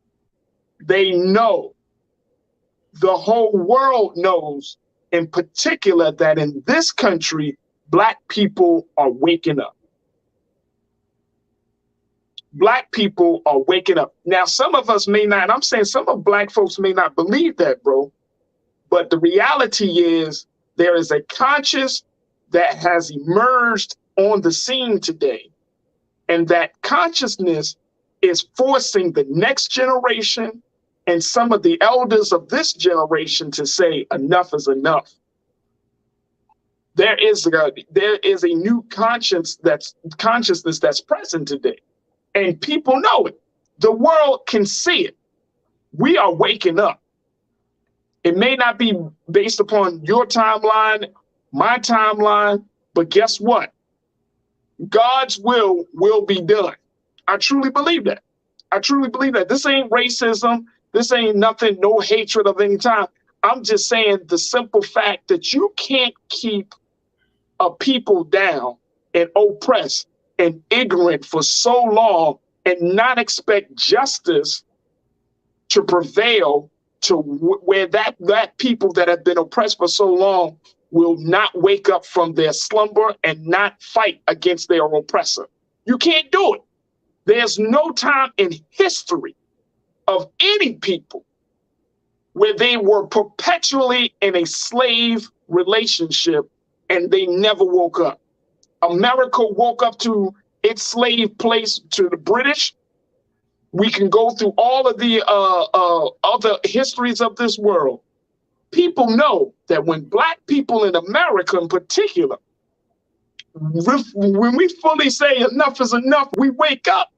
They know, the whole world knows, in particular, that in this country, Black people are waking up. Black people are waking up. Now, some of us may not, and I'm saying some of Black folks may not believe that, bro. But the reality is there is a conscience that has emerged on the scene today. And that consciousness is forcing the next generation and some of the elders of this generation to say enough is enough. There is a new consciousness that's present today, and people know it. The world can see it. We are waking up. It may not be based upon your timeline, my timeline, but guess what? God's will be done. I truly believe that. I truly believe that. This ain't racism. This ain't nothing, no hatred of any time. I'm just saying the simple fact that you can't keep a people down and oppressed and ignorant for so long and not expect justice to prevail to where that people that have been oppressed for so long will not wake up from their slumber and not fight against their oppressor. You can't do it. There's no time in history of any people where they were perpetually in a slave relationship and they never woke up. America woke up to its slave place to the British. We can go through all of the other histories of this world. People know that when Black people in America in particular, when we fully say enough is enough, we wake up.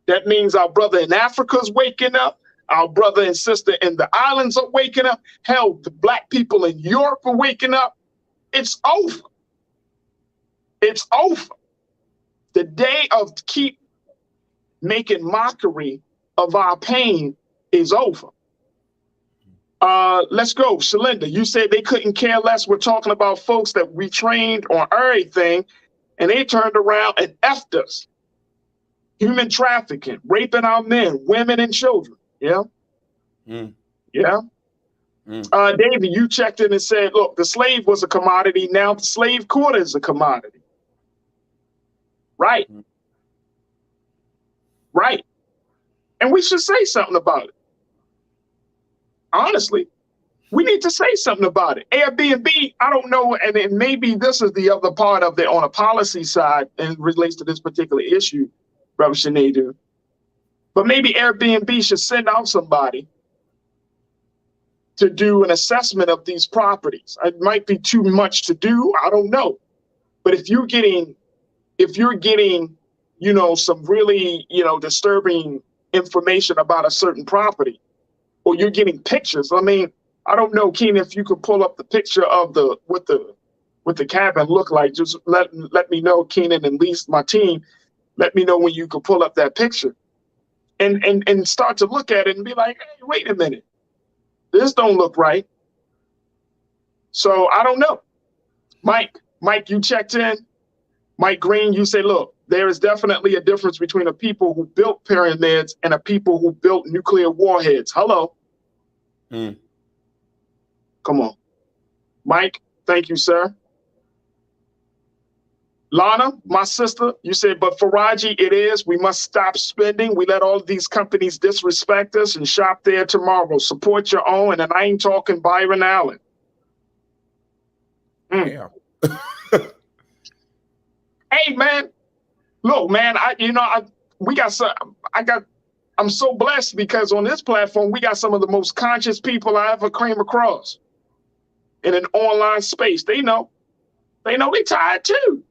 That means our brother in Africa is waking up. Our brother and sister in the islands are waking up. Hell, the Black people in Europe are waking up. It's over. It's over. The day of keep making mockery of our pain is over. Let's go. Shalinda, you said they couldn't care less. We're talking about folks that we trained on everything, and they turned around and effed us. Human trafficking, raping our men, women, and children. Yeah. Yeah. David, you checked in and said, look, the slave was a commodity. Now the slave quarter is a commodity. Right. Right. And we should say something about it. Honestly, we need to say something about it. Airbnb, I don't know, and maybe this is the other part of it on a policy side and relates to this particular issue, Brother Sinead. But maybe Airbnb should send out somebody to do an assessment of these properties. It might be too much to do, I don't know. But if you're getting if you're getting, some really, disturbing information about a certain property, or you're getting pictures. I mean, I don't know, Keenan, if you could pull up the picture of what the cabin looked like. Just let me know, Keenan, and at least my team, let me know when you could pull up that picture and start to look at it and be like, hey, wait a minute, this don't look right. So I don't know. Mike, you checked in. Mike Green, you say, look, there is definitely a difference between a people who built pyramids and a people who built nuclear warheads. Hello. Come on. Mike, thank you, sir. Lana, my sister, you said, but Farajii, it is. We must stop spending. We let all of these companies disrespect us and shop there tomorrow. Support your own. And I ain't talking Byron Allen. Yeah. Hey, man, look, man, I'm so blessed because on this platform, we got some of the most conscious people I ever came across in an online space. They know they tired too.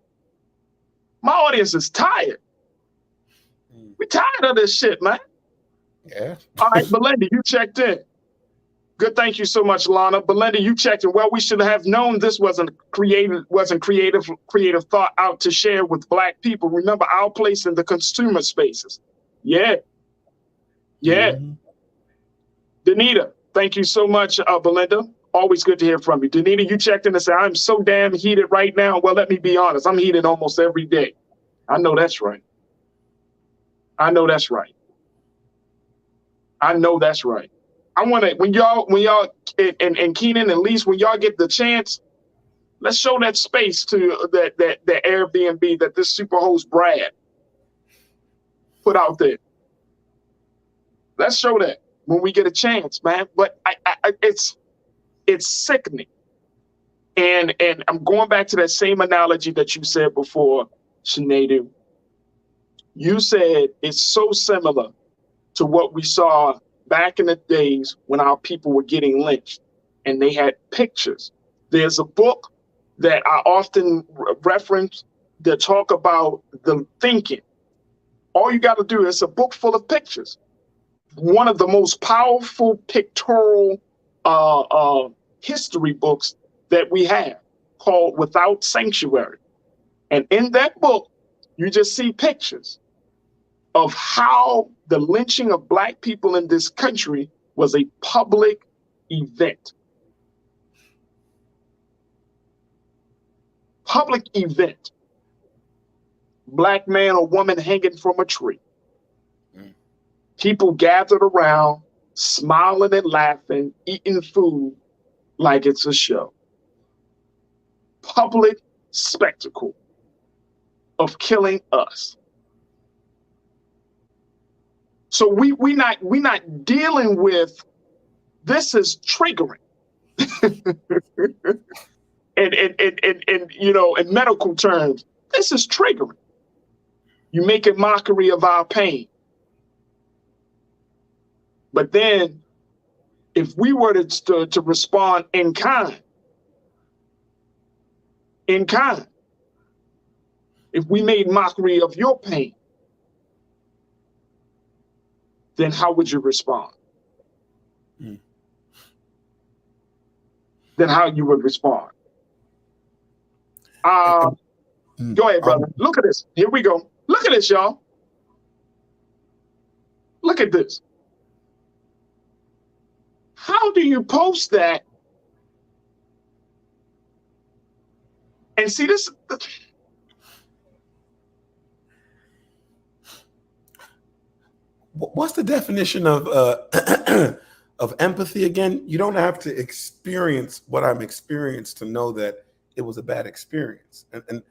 My audience is tired. We tired of this shit, man. Yeah. All right, Belinda, you checked in. Good, thank you so much, Lana. Belinda, you checked in. Well, we should have known this wasn't creative thought out to share with Black people. Remember our place in the consumer spaces. Yeah. Danita, thank you so much, Belinda. Always good to hear from you. Danita, you checked in and said, I'm so damn heated right now. Well, let me be honest. I'm heated almost every day. I know that's right. I know that's right. I want to, when y'all, and Keenan, at least when y'all get the chance, let's show that space to that Airbnb that this super host Brad put out there. Let's show that when we get a chance, man. But it's sickening. And I'm going back to that same analogy that you said before, Sinead. You said it's so similar to what we saw back in the days when our people were getting lynched and they had pictures. There's a book that I often reference that talk about the thinking. All you got to do is a book full of pictures. One of the most powerful pictorial history books that we have, called Without Sanctuary. And in that book, you just see pictures of how the lynching of Black people in this country was a public event. Public event. Black man or woman hanging from a tree. People gathered around, smiling and laughing, eating food like it's a show. Public spectacle of killing us. So we not dealing with, this is triggering. and in medical terms, this is triggering. You make a mockery of our pain. But then if we were to respond in kind, if we made mockery of your pain, then how would you respond? Then how you would respond? Go ahead, brother. Look at this. Here we go. Look at this, y'all. Look at this. How do you post that and see this? What's the definition of empathy again? You don't have to experience what I'm experienced to know that it was a bad experience. And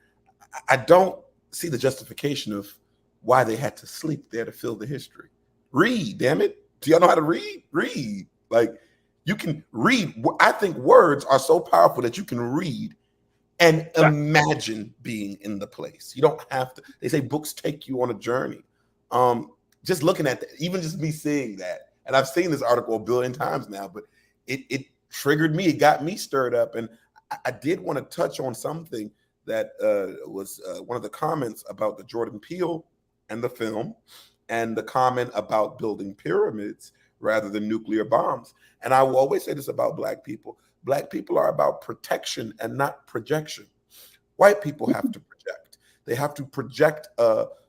I don't see the justification of why they had to sleep there to fill the history. Read, damn it. Do y'all know how to read? Read. Like, you can read. I think words are so powerful that you can read and imagine being in the place. You don't have to. They say books take you on a journey. Just looking at that, even just me seeing that, and I've seen this article a billion times now, but it triggered me. It got me stirred up. And I did want to touch on something that was one of the comments about the Jordan Peele and the film, and the comment about building pyramids rather than nuclear bombs. And I will always say this about Black people. Black people are about protection and not projection. White people have to project. They have to project.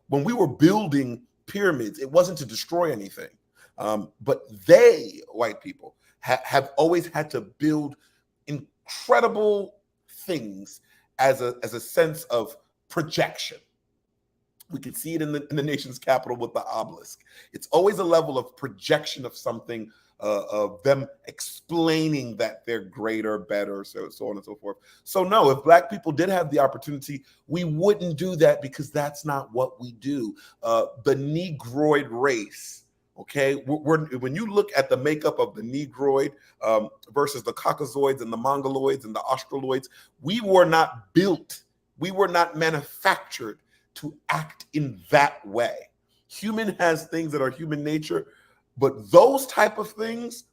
When we were building pyramids, it wasn't to destroy anything. But they, white people, have always had to build incredible things as a sense of projection. We can see it in the nation's capital with the obelisk. It's always a level of projection of something, of them explaining that they're greater, better, so on and so forth. So no, if Black people did have the opportunity, we wouldn't do that, because that's not what we do. The Negroid race, okay? When you look at the makeup of the Negroid versus the Caucasoids and the Mongoloids and the Australoids, we were not built, we were not manufactured to act in that way. Human has things that are human nature, but those type of things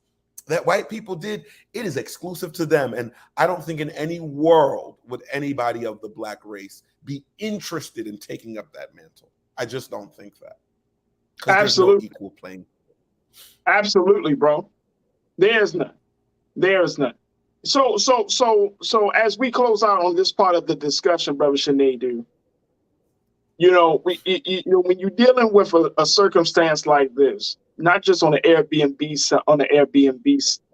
that white people did, it is exclusive to them. And I don't think in any world would anybody of the Black race be interested in taking up that mantle. I just don't think that. Absolutely. There's no equal playing. Absolutely, bro. There's none. There's none. So as we close out on this part of the discussion, Brother Sinedu, you know, when you're dealing with a circumstance like this, not just on the Airbnb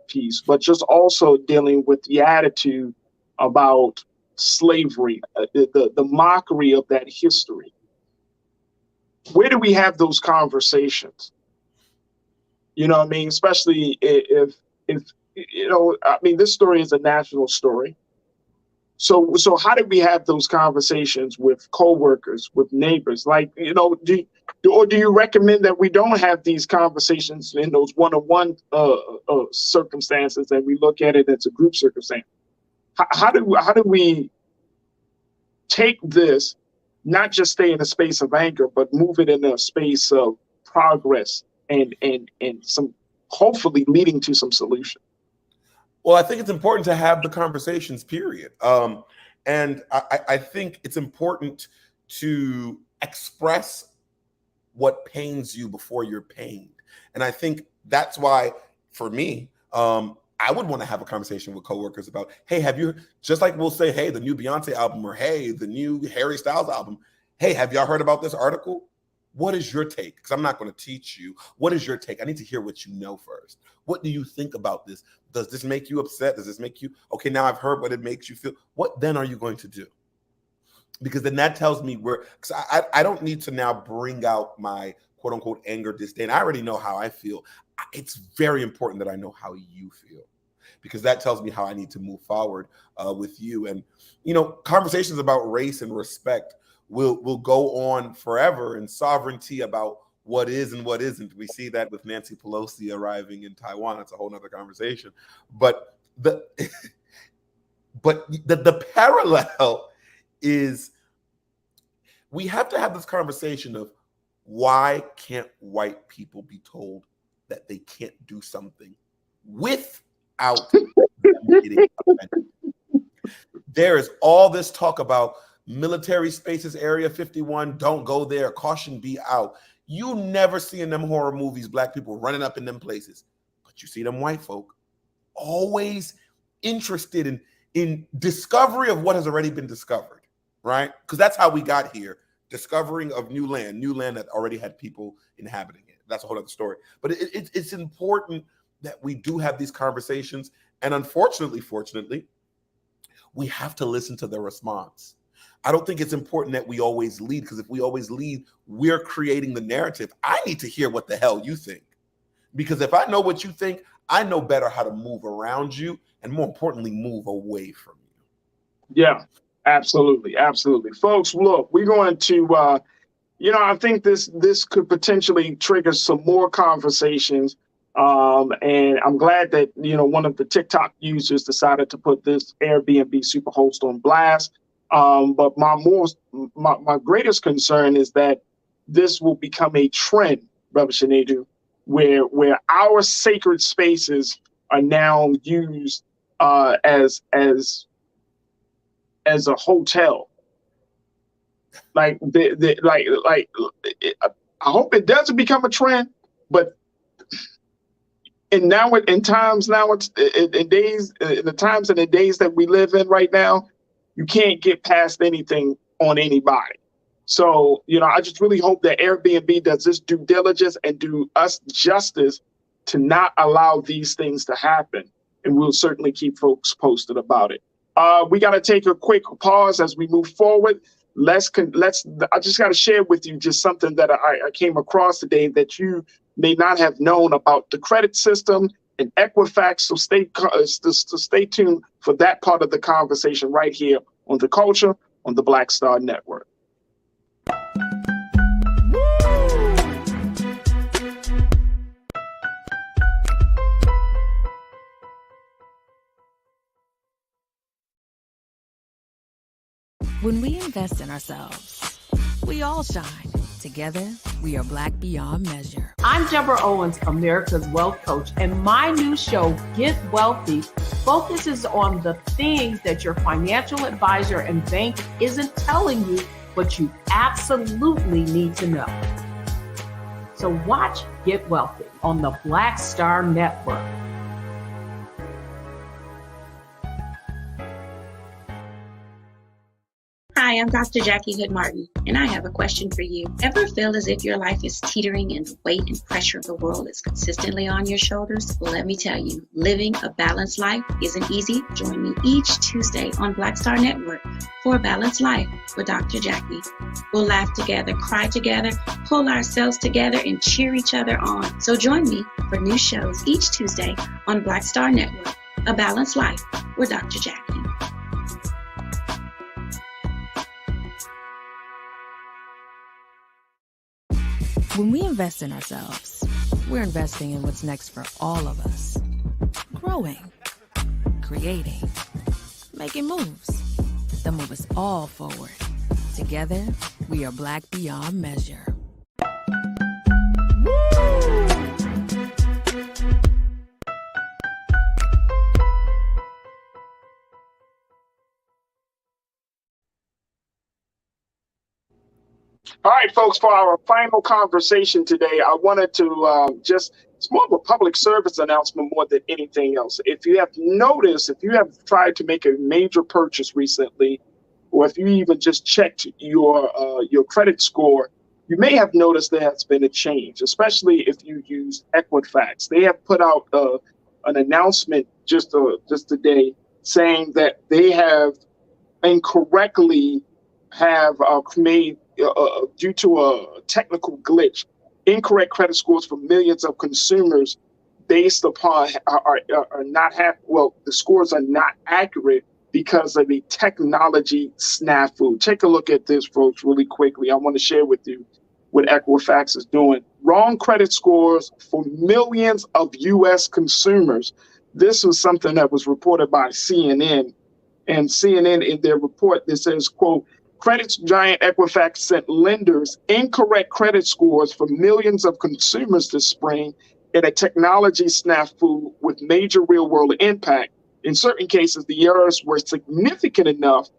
piece, but just also dealing with the attitude about slavery, the mockery of that history. Where do we have those conversations? You know what I mean? Especially if you know, I mean, this story is a national story. So how do we have those conversations with coworkers, with neighbors? Like, you know, do you recommend that we don't have these conversations in those one-on-one circumstances, and we look at it as a group circumstance? How do we take this, not just stay in a space of anger, but move it in a space of progress and some, hopefully leading to some solution? Well, I think it's important to have the conversations, period. And I think it's important to express what pains you before you're pained. And I think that's why, for me, I would want to have a conversation with coworkers about, hey, have you, just like we'll say, hey, the new Beyonce album, or hey, the new Harry Styles album. Hey, have y'all heard about this article? What is your take? Because I'm not going to teach you. What is your take? I need to hear what you know first. What do you think about this? Does this make you upset? Does this make you, okay, now I've heard what it makes you feel. What then are you going to do? Because then that tells me where, because I don't need to now bring out my quote unquote anger, disdain. I already know how I feel. It's very important that I know how you feel, because that tells me how I need to move forward with you. And, you know, conversations about race and respect will go on forever, and sovereignty about what is and what isn't. We see that with Nancy Pelosi arriving in Taiwan. That's a whole nother conversation. But the parallel is, we have to have this conversation of, why can't white people be told that they can't do something without them getting offended? There is all this talk about military spaces, Area 51, don't go there, caution, be out. You never see in them horror movies Black people running up in them places, but you see them white folk always interested in discovery of what has already been discovered, right? Because that's how we got here, discovering of new land that already had people inhabiting it. That's a whole other story. But it's important that we do have these conversations, and unfortunately, fortunately, we have to listen to the response. I don't think it's important that we always lead, because if we always lead, we're creating the narrative. I need to hear what the hell you think, because if I know what you think, I know better how to move around you, and more importantly, move away from you. Yeah, absolutely. Absolutely. Folks, look, we're going to, you know, I think this could potentially trigger some more conversations. And I'm glad that, you know, one of the TikTok users decided to put this Airbnb Superhost on blast. But my greatest concern is that this will become a trend, Brother Sinedu, where our sacred spaces are now used as a hotel, Like, I hope it doesn't become a trend, but in the times and the days that we live in right now, you can't get past anything on anybody. So, I just really hope that Airbnb does this due diligence and do us justice to not allow these things to happen. And we'll certainly keep folks posted about it. We got to take a quick pause as we move forward. I just got to share with you just something that I came across today that you may not have known about the credit system and Equifax. So stay tuned for that part of the conversation right here on The Culture on the Black Star Network. When we invest in ourselves, we all shine. Together, we are Black beyond measure. I'm Deborah Owens, America's Wealth Coach, and my new show, Get Wealthy, focuses on the things that your financial advisor and bank isn't telling you, but you absolutely need to know. So watch Get Wealthy on the Black Star Network. Hi, I'm Dr. Jackie Hood Martin, and I have a question for you. Ever feel as if your life is teetering and the weight and pressure of the world is consistently on your shoulders? Well, let me tell you, living a balanced life isn't easy. Join me each Tuesday on Black Star Network for a Balanced Life with Dr. Jackie. We'll laugh together, cry together, pull ourselves together, and cheer each other on. So join me for new shows each Tuesday on Black Star Network, A Balanced Life with Dr. Jackie. When we invest in ourselves, we're investing in what's next for all of us. Growing, creating, making moves that move us all forward. Together, we are Black beyond measure. All right, folks, for our final conversation today, I wanted to it's more of a public service announcement more than anything else. If you have noticed, if you have tried to make a major purchase recently, or if you even just checked your credit score, you may have noticed there has been a change, especially if you use Equifax. They have put out an announcement just today saying that they have incorrectly made due to a technical glitch, incorrect credit scores for millions of consumers based upon the scores are not accurate because of a technology snafu. Take a look at this, folks, really quickly. I want to share with you what Equifax is doing. Wrong credit scores for millions of U.S. consumers. This was something that was reported by CNN. And CNN, in their report, that says, quote, credit giant Equifax sent lenders incorrect credit scores for millions of consumers this spring in a technology snafu with major real-world impact. In certain cases, the errors were significant enough.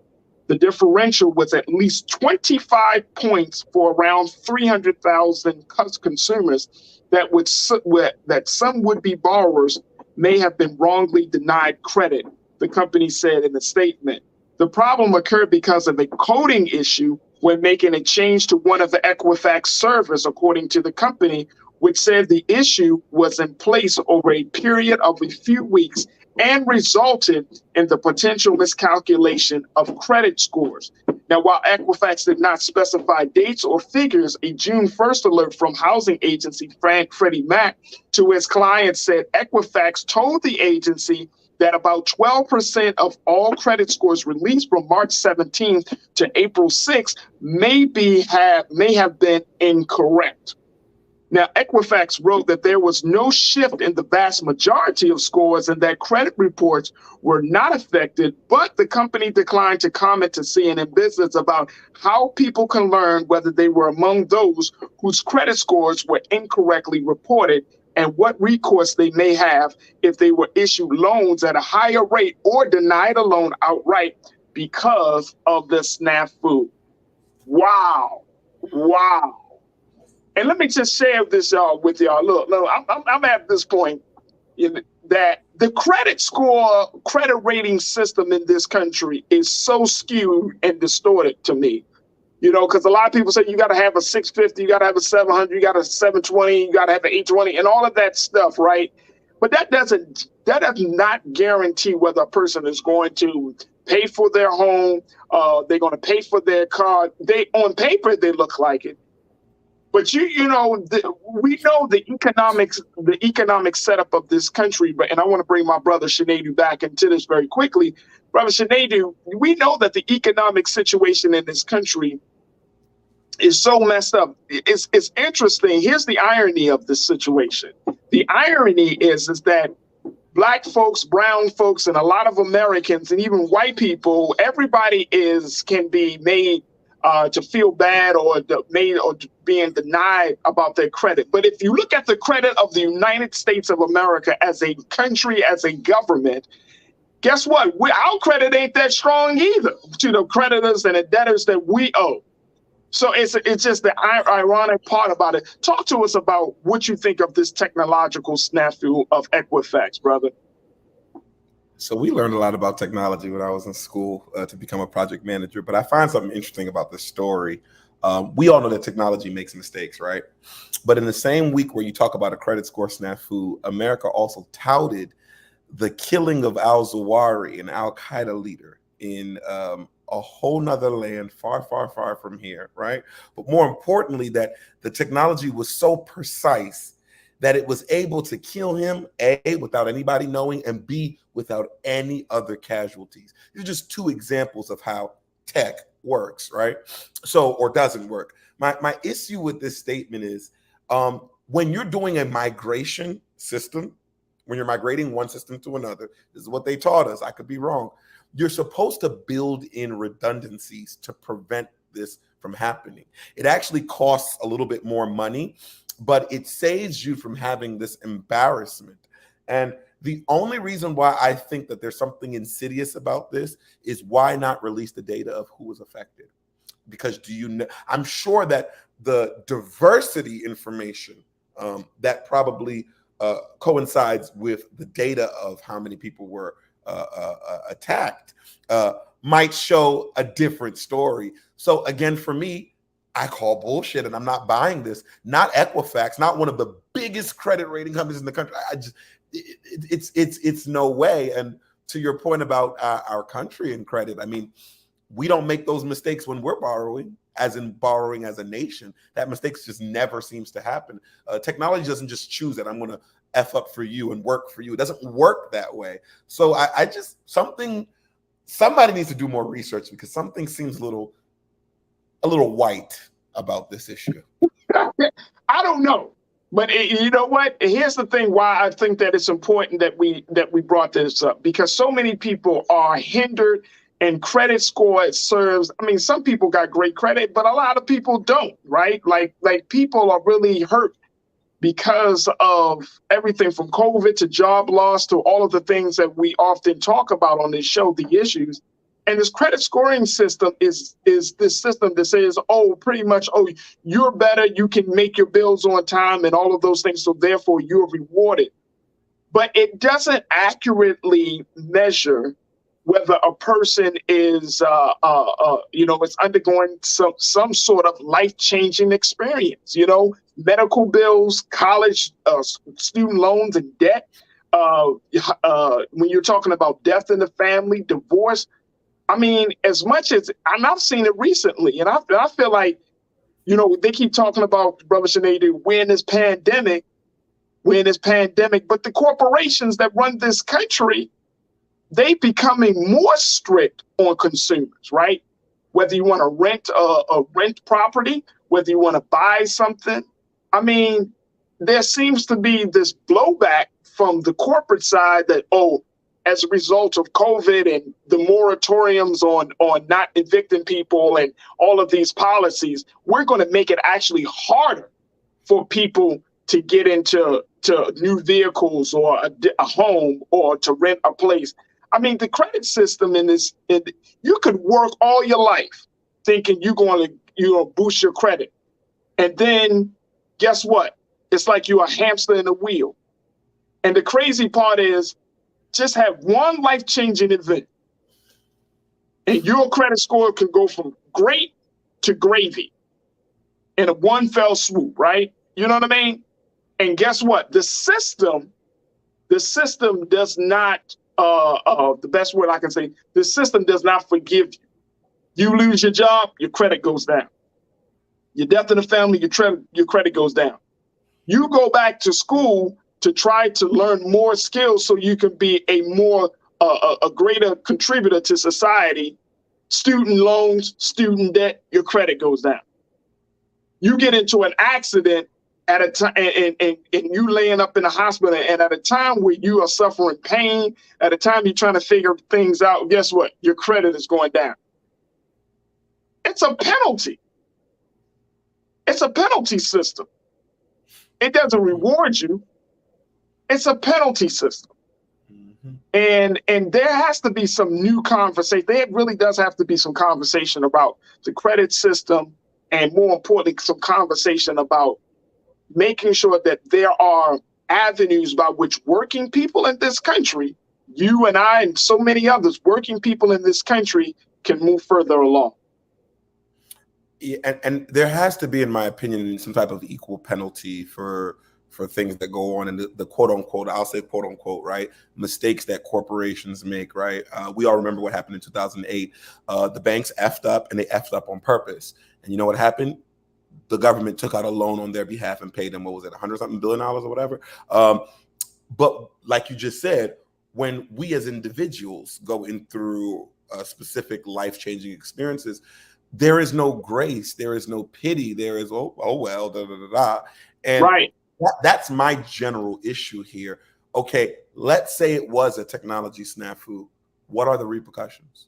The differential was at least 25 points for around 300,000 consumers that some would-be borrowers may have been wrongly denied credit, the company said in a statement. The problem occurred because of a coding issue when making a change to one of the Equifax servers, according to the company, which said the issue was in place over a period of a few weeks and resulted in the potential miscalculation of credit scores. Now, while Equifax did not specify dates or figures, a June 1st alert from housing agency Freddie Mac to its clients said Equifax told the agency that about 12% of all credit scores released from March 17th to April 6th may have been incorrect. Now, Equifax wrote that there was no shift in the vast majority of scores and that credit reports were not affected, but the company declined to comment to CNN Business about how people can learn whether they were among those whose credit scores were incorrectly reported and what recourse they may have if they were issued loans at a higher rate or denied a loan outright because of the snafu. Wow. Wow. And let me just share this with y'all. Look, I'm at this point that the credit rating system in this country is so skewed and distorted to me. Because a lot of people say you got to have a 650, you got to have a 700, you got a 720, you got to have an 820, and all of that stuff, right? But that does not guarantee whether a person is going to pay for their home, they're going to pay for their car. On paper they look like it, but we know the economic setup of this country. And I want to bring my brother Shanadu back into this very quickly. Brother Shanadu, we know that the economic situation in this country is so messed up. It's interesting. Here's the irony of this situation. The irony is that Black folks, brown folks, and a lot of Americans, and even white people, everybody can be made to feel bad or being denied about their credit. But if you look at the credit of the United States of America as a country, as a government, guess what? Our credit ain't that strong either to the creditors and the debtors that we owe. So it's just the ironic part about it. Talk to us about what you think of this technological snafu of Equifax, brother. So we learned a lot about technology when I was in school to become a project manager, but I find something interesting about this story. We all know that technology makes mistakes, right? But in the same week where you talk about a credit score snafu, America also touted the killing of al-Zawahiri, an al-Qaeda leader in a whole nother land, far, far, far from here, right? But more importantly, that the technology was so precise that it was able to kill him, A, without anybody knowing, and B, without any other casualties. These are just two examples of how tech works, right? So, or doesn't work. My issue with this statement is when you're doing a migration system, when you're migrating one system to another, this is what they taught us. I could be wrong. You're supposed to build in redundancies to prevent this from happening. It actually costs a little bit more money, but it saves you from having this embarrassment. And the only reason why I think that there's something insidious about this is why not release the data of who was affected? Because I'm sure that the diversity information that probably coincides with the data of how many people were attacked might show a different story. So again, for me, I call bullshit, and I'm not buying this. Not Equifax, not one of the biggest credit rating companies in the country. It's no way. And to your point about our country and credit, I mean, we don't make those mistakes when we're borrowing, as in borrowing as a nation. That mistakes just never seems to happen. Technology doesn't just choose that I'm going to F up for you and work for you. It doesn't work that way. So somebody needs to do more research, because something seems a little white about this issue. I don't know. But you know what? Here's the thing why I think that it's important that we brought this up, because so many people are hindered, and credit score serves. I mean, some people got great credit, but a lot of people don't, right? Like people are really hurt because of everything from COVID to job loss to all of the things that we often talk about on this show, the issues. And this credit scoring system is this system that says, pretty much, you're better, you can make your bills on time and all of those things, so therefore you're rewarded. But it doesn't accurately measure whether a person is, is undergoing some sort of life-changing experience, medical bills, college, student loans and debt. When you're talking about death in the family, divorce, I mean, as much as, and I've seen it recently, and I feel like, they keep talking about, Brother Shanadu, we're in this pandemic, but the corporations that run this country, they becoming more strict on consumers, right? Whether you want to rent a rent property, whether you want to buy something. I mean, there seems to be this blowback from the corporate side that, as a result of COVID and the moratoriums on not evicting people and all of these policies, we're going to make it actually harder for people to get into new vehicles or a home or to rent a place. I mean, the credit system you could work all your life thinking you're going to boost your credit. And then guess what? It's like you're a hamster in a wheel. And the crazy part is, just have one life-changing event, and your credit score can go from great to gravy in a one fell swoop, right? You know what I mean? And guess what? The system does not, the best word I can say, the system does not forgive you. You lose your job, your credit goes down. Your death in the family, your credit goes down. You go back to school to try to learn more skills so you can be a greater contributor to society. Student loans, student debt, your credit goes down. You get into an accident at a time, and you laying up in the hospital, and at a time where you are suffering pain, at a time you're trying to figure things out, guess what? Your credit is going down. It's a penalty. It's a penalty system. It doesn't reward you. It's a penalty system. And there has to be some new conversation. There really does have to be some conversation about the credit system, and more importantly, some conversation about making sure that there are avenues by which working people in this country, you and I and so many others, working people in this country, can move further along. Yeah, and there has to be, in my opinion, some type of equal penalty for things that go on in the quote unquote, I'll say quote unquote, right, mistakes that corporations make, right? We all remember what happened in 2008. The banks effed up, and they effed up on purpose. And you know what happened? The government took out a loan on their behalf and paid them, what was it, $100-something billion or whatever. But like you just said, when we as individuals go in through specific life-changing experiences, there is no grace, there is no pity, there is, oh well, da, da, da, da. And right. That's my general issue here. Okay, let's say it was a technology snafu. What are the repercussions?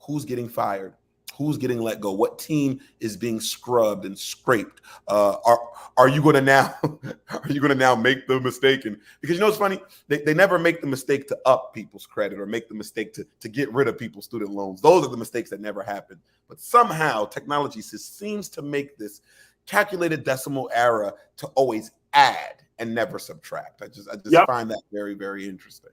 Who's getting fired? Who's getting let go? What team is being scrubbed and scraped? Are you going to now make the mistake? And because you know it's funny, they never make the mistake to up people's credit or make the mistake to get rid of people's student loans. Those are the mistakes that never happen. But somehow technology seems to make this calculated decimal error to always add and never subtract. I just find that very, very interesting.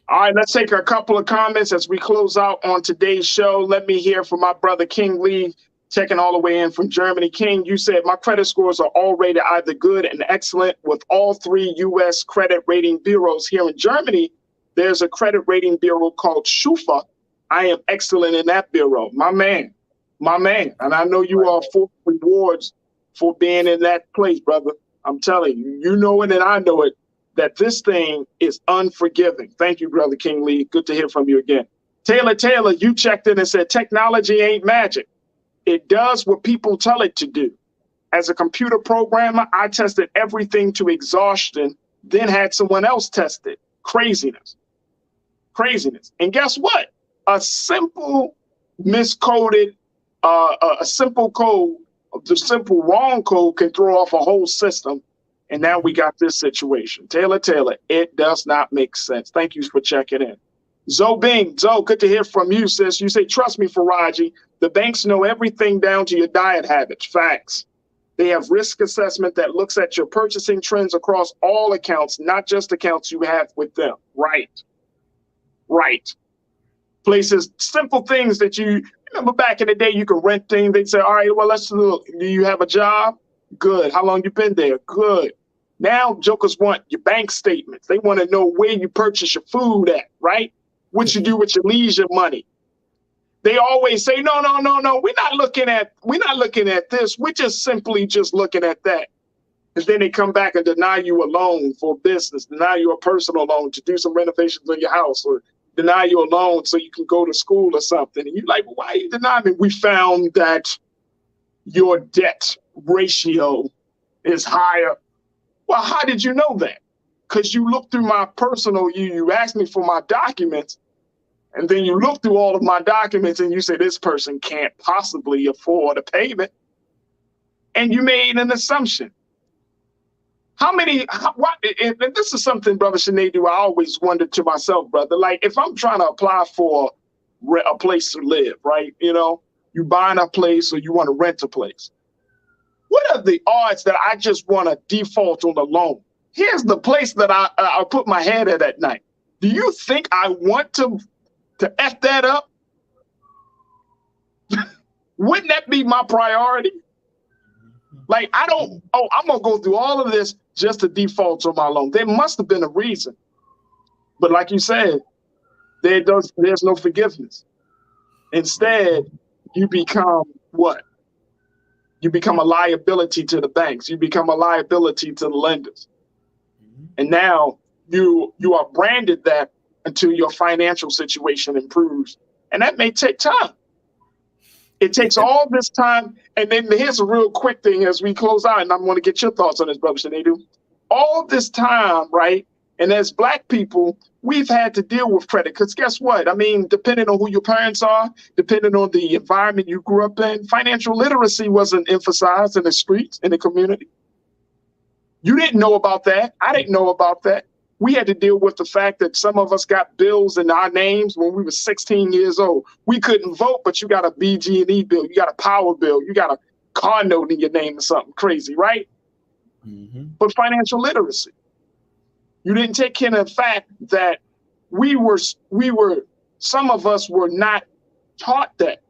All right, let's take a couple of comments as we close out on today's show. Let me hear from my brother King Lee, checking all the way in from Germany. King, you said my credit scores are all rated either good and excellent with all 3 U.S. credit rating bureaus. Here in Germany, there's a credit rating bureau called Schufa. I am excellent in that bureau. My man. And I know you are full rewards for being in that place, brother. I'm telling you, you know it and I know it, that this thing is unforgiving. Thank you, brother King Lee. Good to hear from you again. Taylor, you checked in and said technology ain't magic. It does what people tell it to do. As a computer programmer, I tested everything to exhaustion, then had someone else test it. Craziness. And guess what? A simple miscoded, a simple code, the simple wrong code can throw off a whole system. And now we got this situation. Taylor, it does not make sense. Thank you for checking in. Zoe Bing, good to hear from you, sis. You say, trust me, Farajii, the banks know everything down to your diet habits. Facts. They have risk assessment that looks at your purchasing trends across all accounts, not just accounts you have with them. Right. Places, simple things that you remember back in the day, you could rent things. They'd say, all right, well, let's look. Do you have a job? Good. How long you been there? Good. Now jokers want your bank statements. They want to know where you purchase your food at, right? What you do with your leisure money. They always say, no. We're not looking at this. We're just simply looking at that. And then they come back and deny you a loan for business, deny you a personal loan to do some renovations on your house, or deny you a loan so you can go to school or something. And you're like, well, why are you denying me? We found that your debt ratio is higher. Well, how did you know that? Because you looked through my personal, you asked me for my documents, and then you look through all of my documents and you say, this person can't possibly afford a payment. And you made an assumption. And this is something, Brother Sinedu, I always wondered to myself, brother, like if I'm trying to apply for a place to live, right? You you buying a place or you want to rent a place. What are the odds that I just want to default on the loan? Here's the place that I put my head at night. Do you think I want to F that up? Wouldn't that be my priority? Like, I'm going to go through all of this just to default on my loan. There must have been a reason. But like you said, there's no forgiveness. Instead, you become what? You become a liability to the banks. You become a liability to the lenders. And now you are branded that until your financial situation improves. And that may take time. It takes all this time. And then here's a real quick thing as we close out, and I'm going to get your thoughts on this, Brother Shanadu. All this time, right? And as Black people, we've had to deal with credit because guess what? I mean, depending on who your parents are, depending on the environment you grew up in, financial literacy wasn't emphasized in the streets, in the community. You didn't know about that. I didn't know about that. We had to deal with the fact that some of us got bills in our names when we were 16 years old. We couldn't vote, but you got a BG&E bill, you got a power bill, you got a car note in your name or something crazy, right? But financial literacy. You didn't take care of the fact that some of us were not taught that.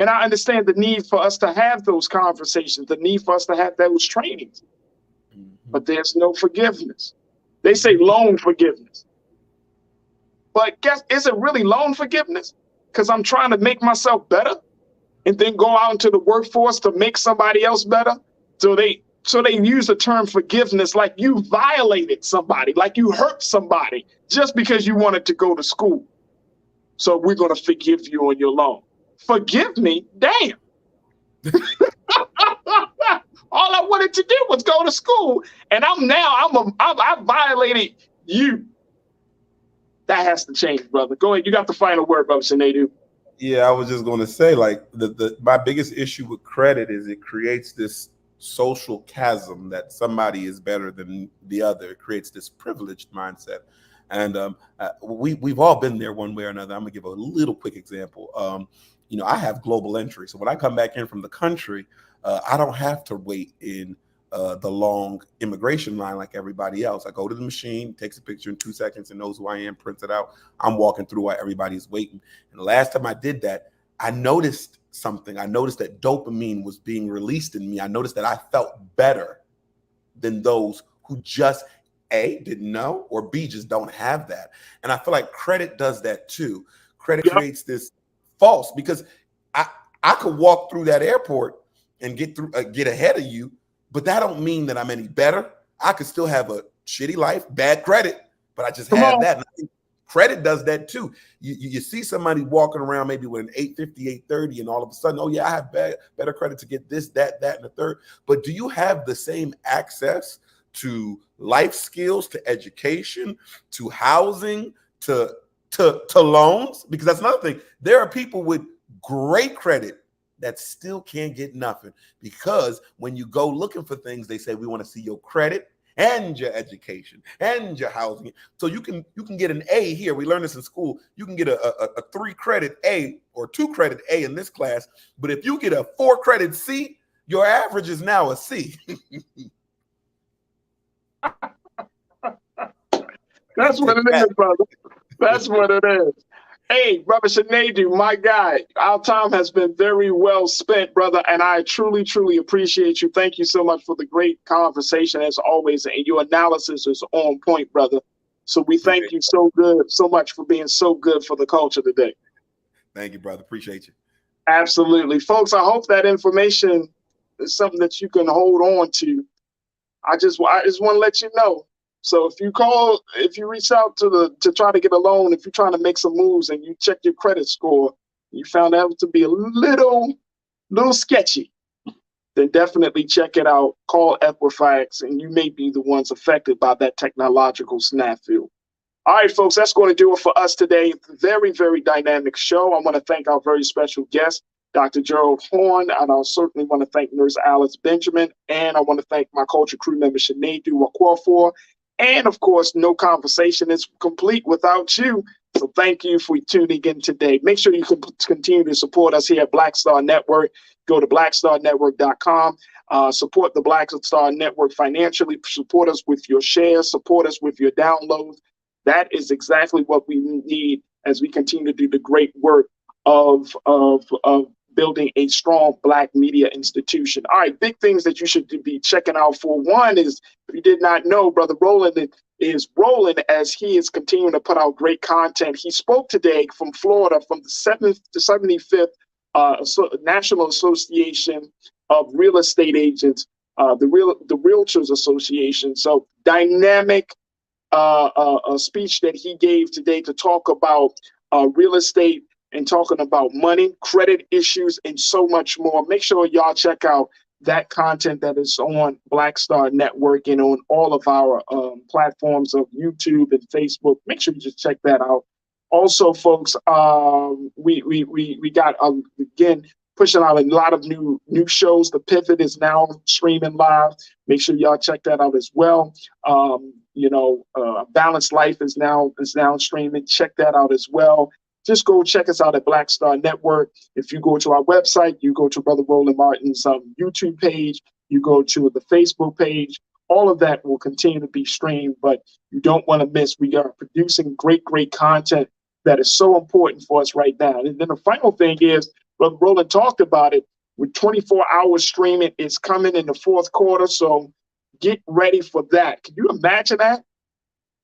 And I understand the need for us to have those conversations, the need for us to have those trainings. But there's no forgiveness. They say loan forgiveness. But is it really loan forgiveness? Because I'm trying to make myself better and then go out into the workforce to make somebody else better. So they use the term forgiveness like you violated somebody, like you hurt somebody just because you wanted to go to school. So we're going to forgive you on your loan. Forgive me? Damn. All I wanted to do was go to school, and I violated you. That has to change, brother. Go ahead. You got the final word, Brother Shanadu. Yeah, I was just going to say, like, my biggest issue with credit is it creates this social chasm that somebody is better than the other. It creates this privileged mindset. And we've all been there one way or another. I'm gonna give a little quick example. I have global entry. So when I come back in from the country, I don't have to wait in the long immigration line like everybody else. I go to the machine, takes a picture in 2 seconds and knows who I am, prints it out. I'm walking through while everybody's waiting. And the last time I did that, I noticed something. I noticed that dopamine was being released in me. I noticed that I felt better than those who just A, didn't know, or B, just don't have that. And I feel like credit does that too. Credit creates this false, because I could walk through that airport and get ahead of you, but that don't mean that I'm any better. I could still have a shitty life, bad credit, but I just have that. And I think credit does that too. You see somebody walking around maybe with an 850, 830, and all of a sudden, oh yeah, I have better credit to get this, that, and the third. But do you have the same access to life skills, to education, to housing, to loans? Because that's another thing. There are people with great credit that still can't get nothing, because when you go looking for things, they say, we want to see your credit and your education and your housing. So you can get an A here. We learned this in school. You can get a 3 credit A or 2 credit A in this class. But if you get a 4 credit C, your average is now a C. That's what it is, brother. That's what it is. Hey, Brother Shanadu, my guy, our time has been very well spent, brother, and I truly, truly appreciate you. Thank you so much for the great conversation, as always, and your analysis is on point, brother. So we thank you so much for being so good for the culture today. Thank you, brother. Appreciate you. Absolutely. Folks, I hope that information is something that you can hold on to. I just want to let you know. So if you reach out to try to get a loan, if you're trying to make some moves and you check your credit score, you found out to be a little sketchy, then definitely check it out. Call Equifax, and you may be the ones affected by that technological snafu. All right, folks, that's going to do it for us today. Very, very dynamic show. I want to thank our very special guest, Dr. Gerald Horn, and I certainly want to thank Nurse Alice Benjamin, and I want to thank my culture crew member, Sinead Wakwafor. And of course, no conversation is complete without you. So thank you for tuning in today. Make sure you can continue to support us here at Black Star Network. Go to blackstarnetwork.com. Support the Black Star Network financially. Support us with your shares. Support us with your downloads. That is exactly what we need as we continue to do the great work of building a strong Black media institution. All right, big things that you should be checking out for. One is, if you did not know, Brother Roland is rolling as he is continuing to put out great content. He spoke today from Florida, from the 7th to 75th National Association of Real Estate Agents, the Realtors Association. So dynamic a speech that he gave today to talk about real estate and talking about money, credit issues, and so much more. Make sure y'all check out that content that is on Black Star Network and on all of our platforms of YouTube and Facebook. Make sure you just check that out. Also, folks, we got again pushing out a lot of new shows. The Pivot is now streaming live. Make sure y'all check that out as well. Balanced Life is now streaming. Check that out as well. Just go check us out at Black Star Network. If you go to our website, you go to Brother Roland Martin's YouTube page, you go to the Facebook page, all of that will continue to be streamed, but you don't want to miss. We are producing great content that is so important for us right now. And then the final thing is, Brother Roland talked about it, with 24-hour streaming is coming in the fourth quarter, so get ready for that. Can you imagine that?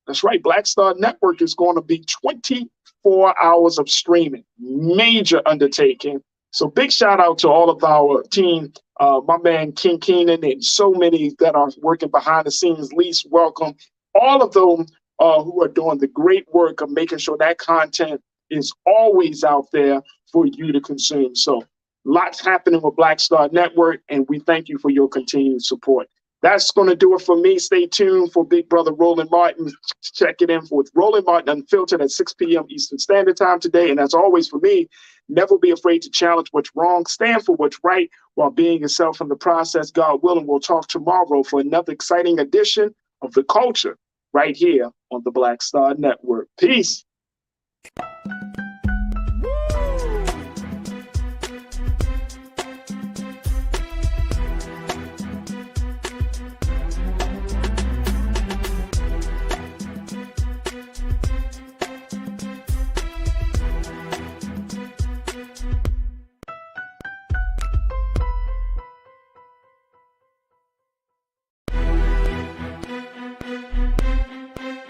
That's right, Black Star Network is going to be 24 hours of streaming. Major undertaking. So big shout out to all of our team, my man King Keenan, and so many that are working behind the scenes. Least welcome. All of them who are doing the great work of making sure that content is always out there for you to consume. So lots happening with Black Star Network, and we thank you for your continued support. That's going to do it for me. Stay tuned for Big Brother Roland Martin. Check it in with Roland Martin Unfiltered at 6 p.m. Eastern Standard Time today. And as always for me, never be afraid to challenge what's wrong. Stand for what's right while being yourself in the process. God willing, we'll talk tomorrow for another exciting edition of The Culture right here on the Black Star Network. Peace.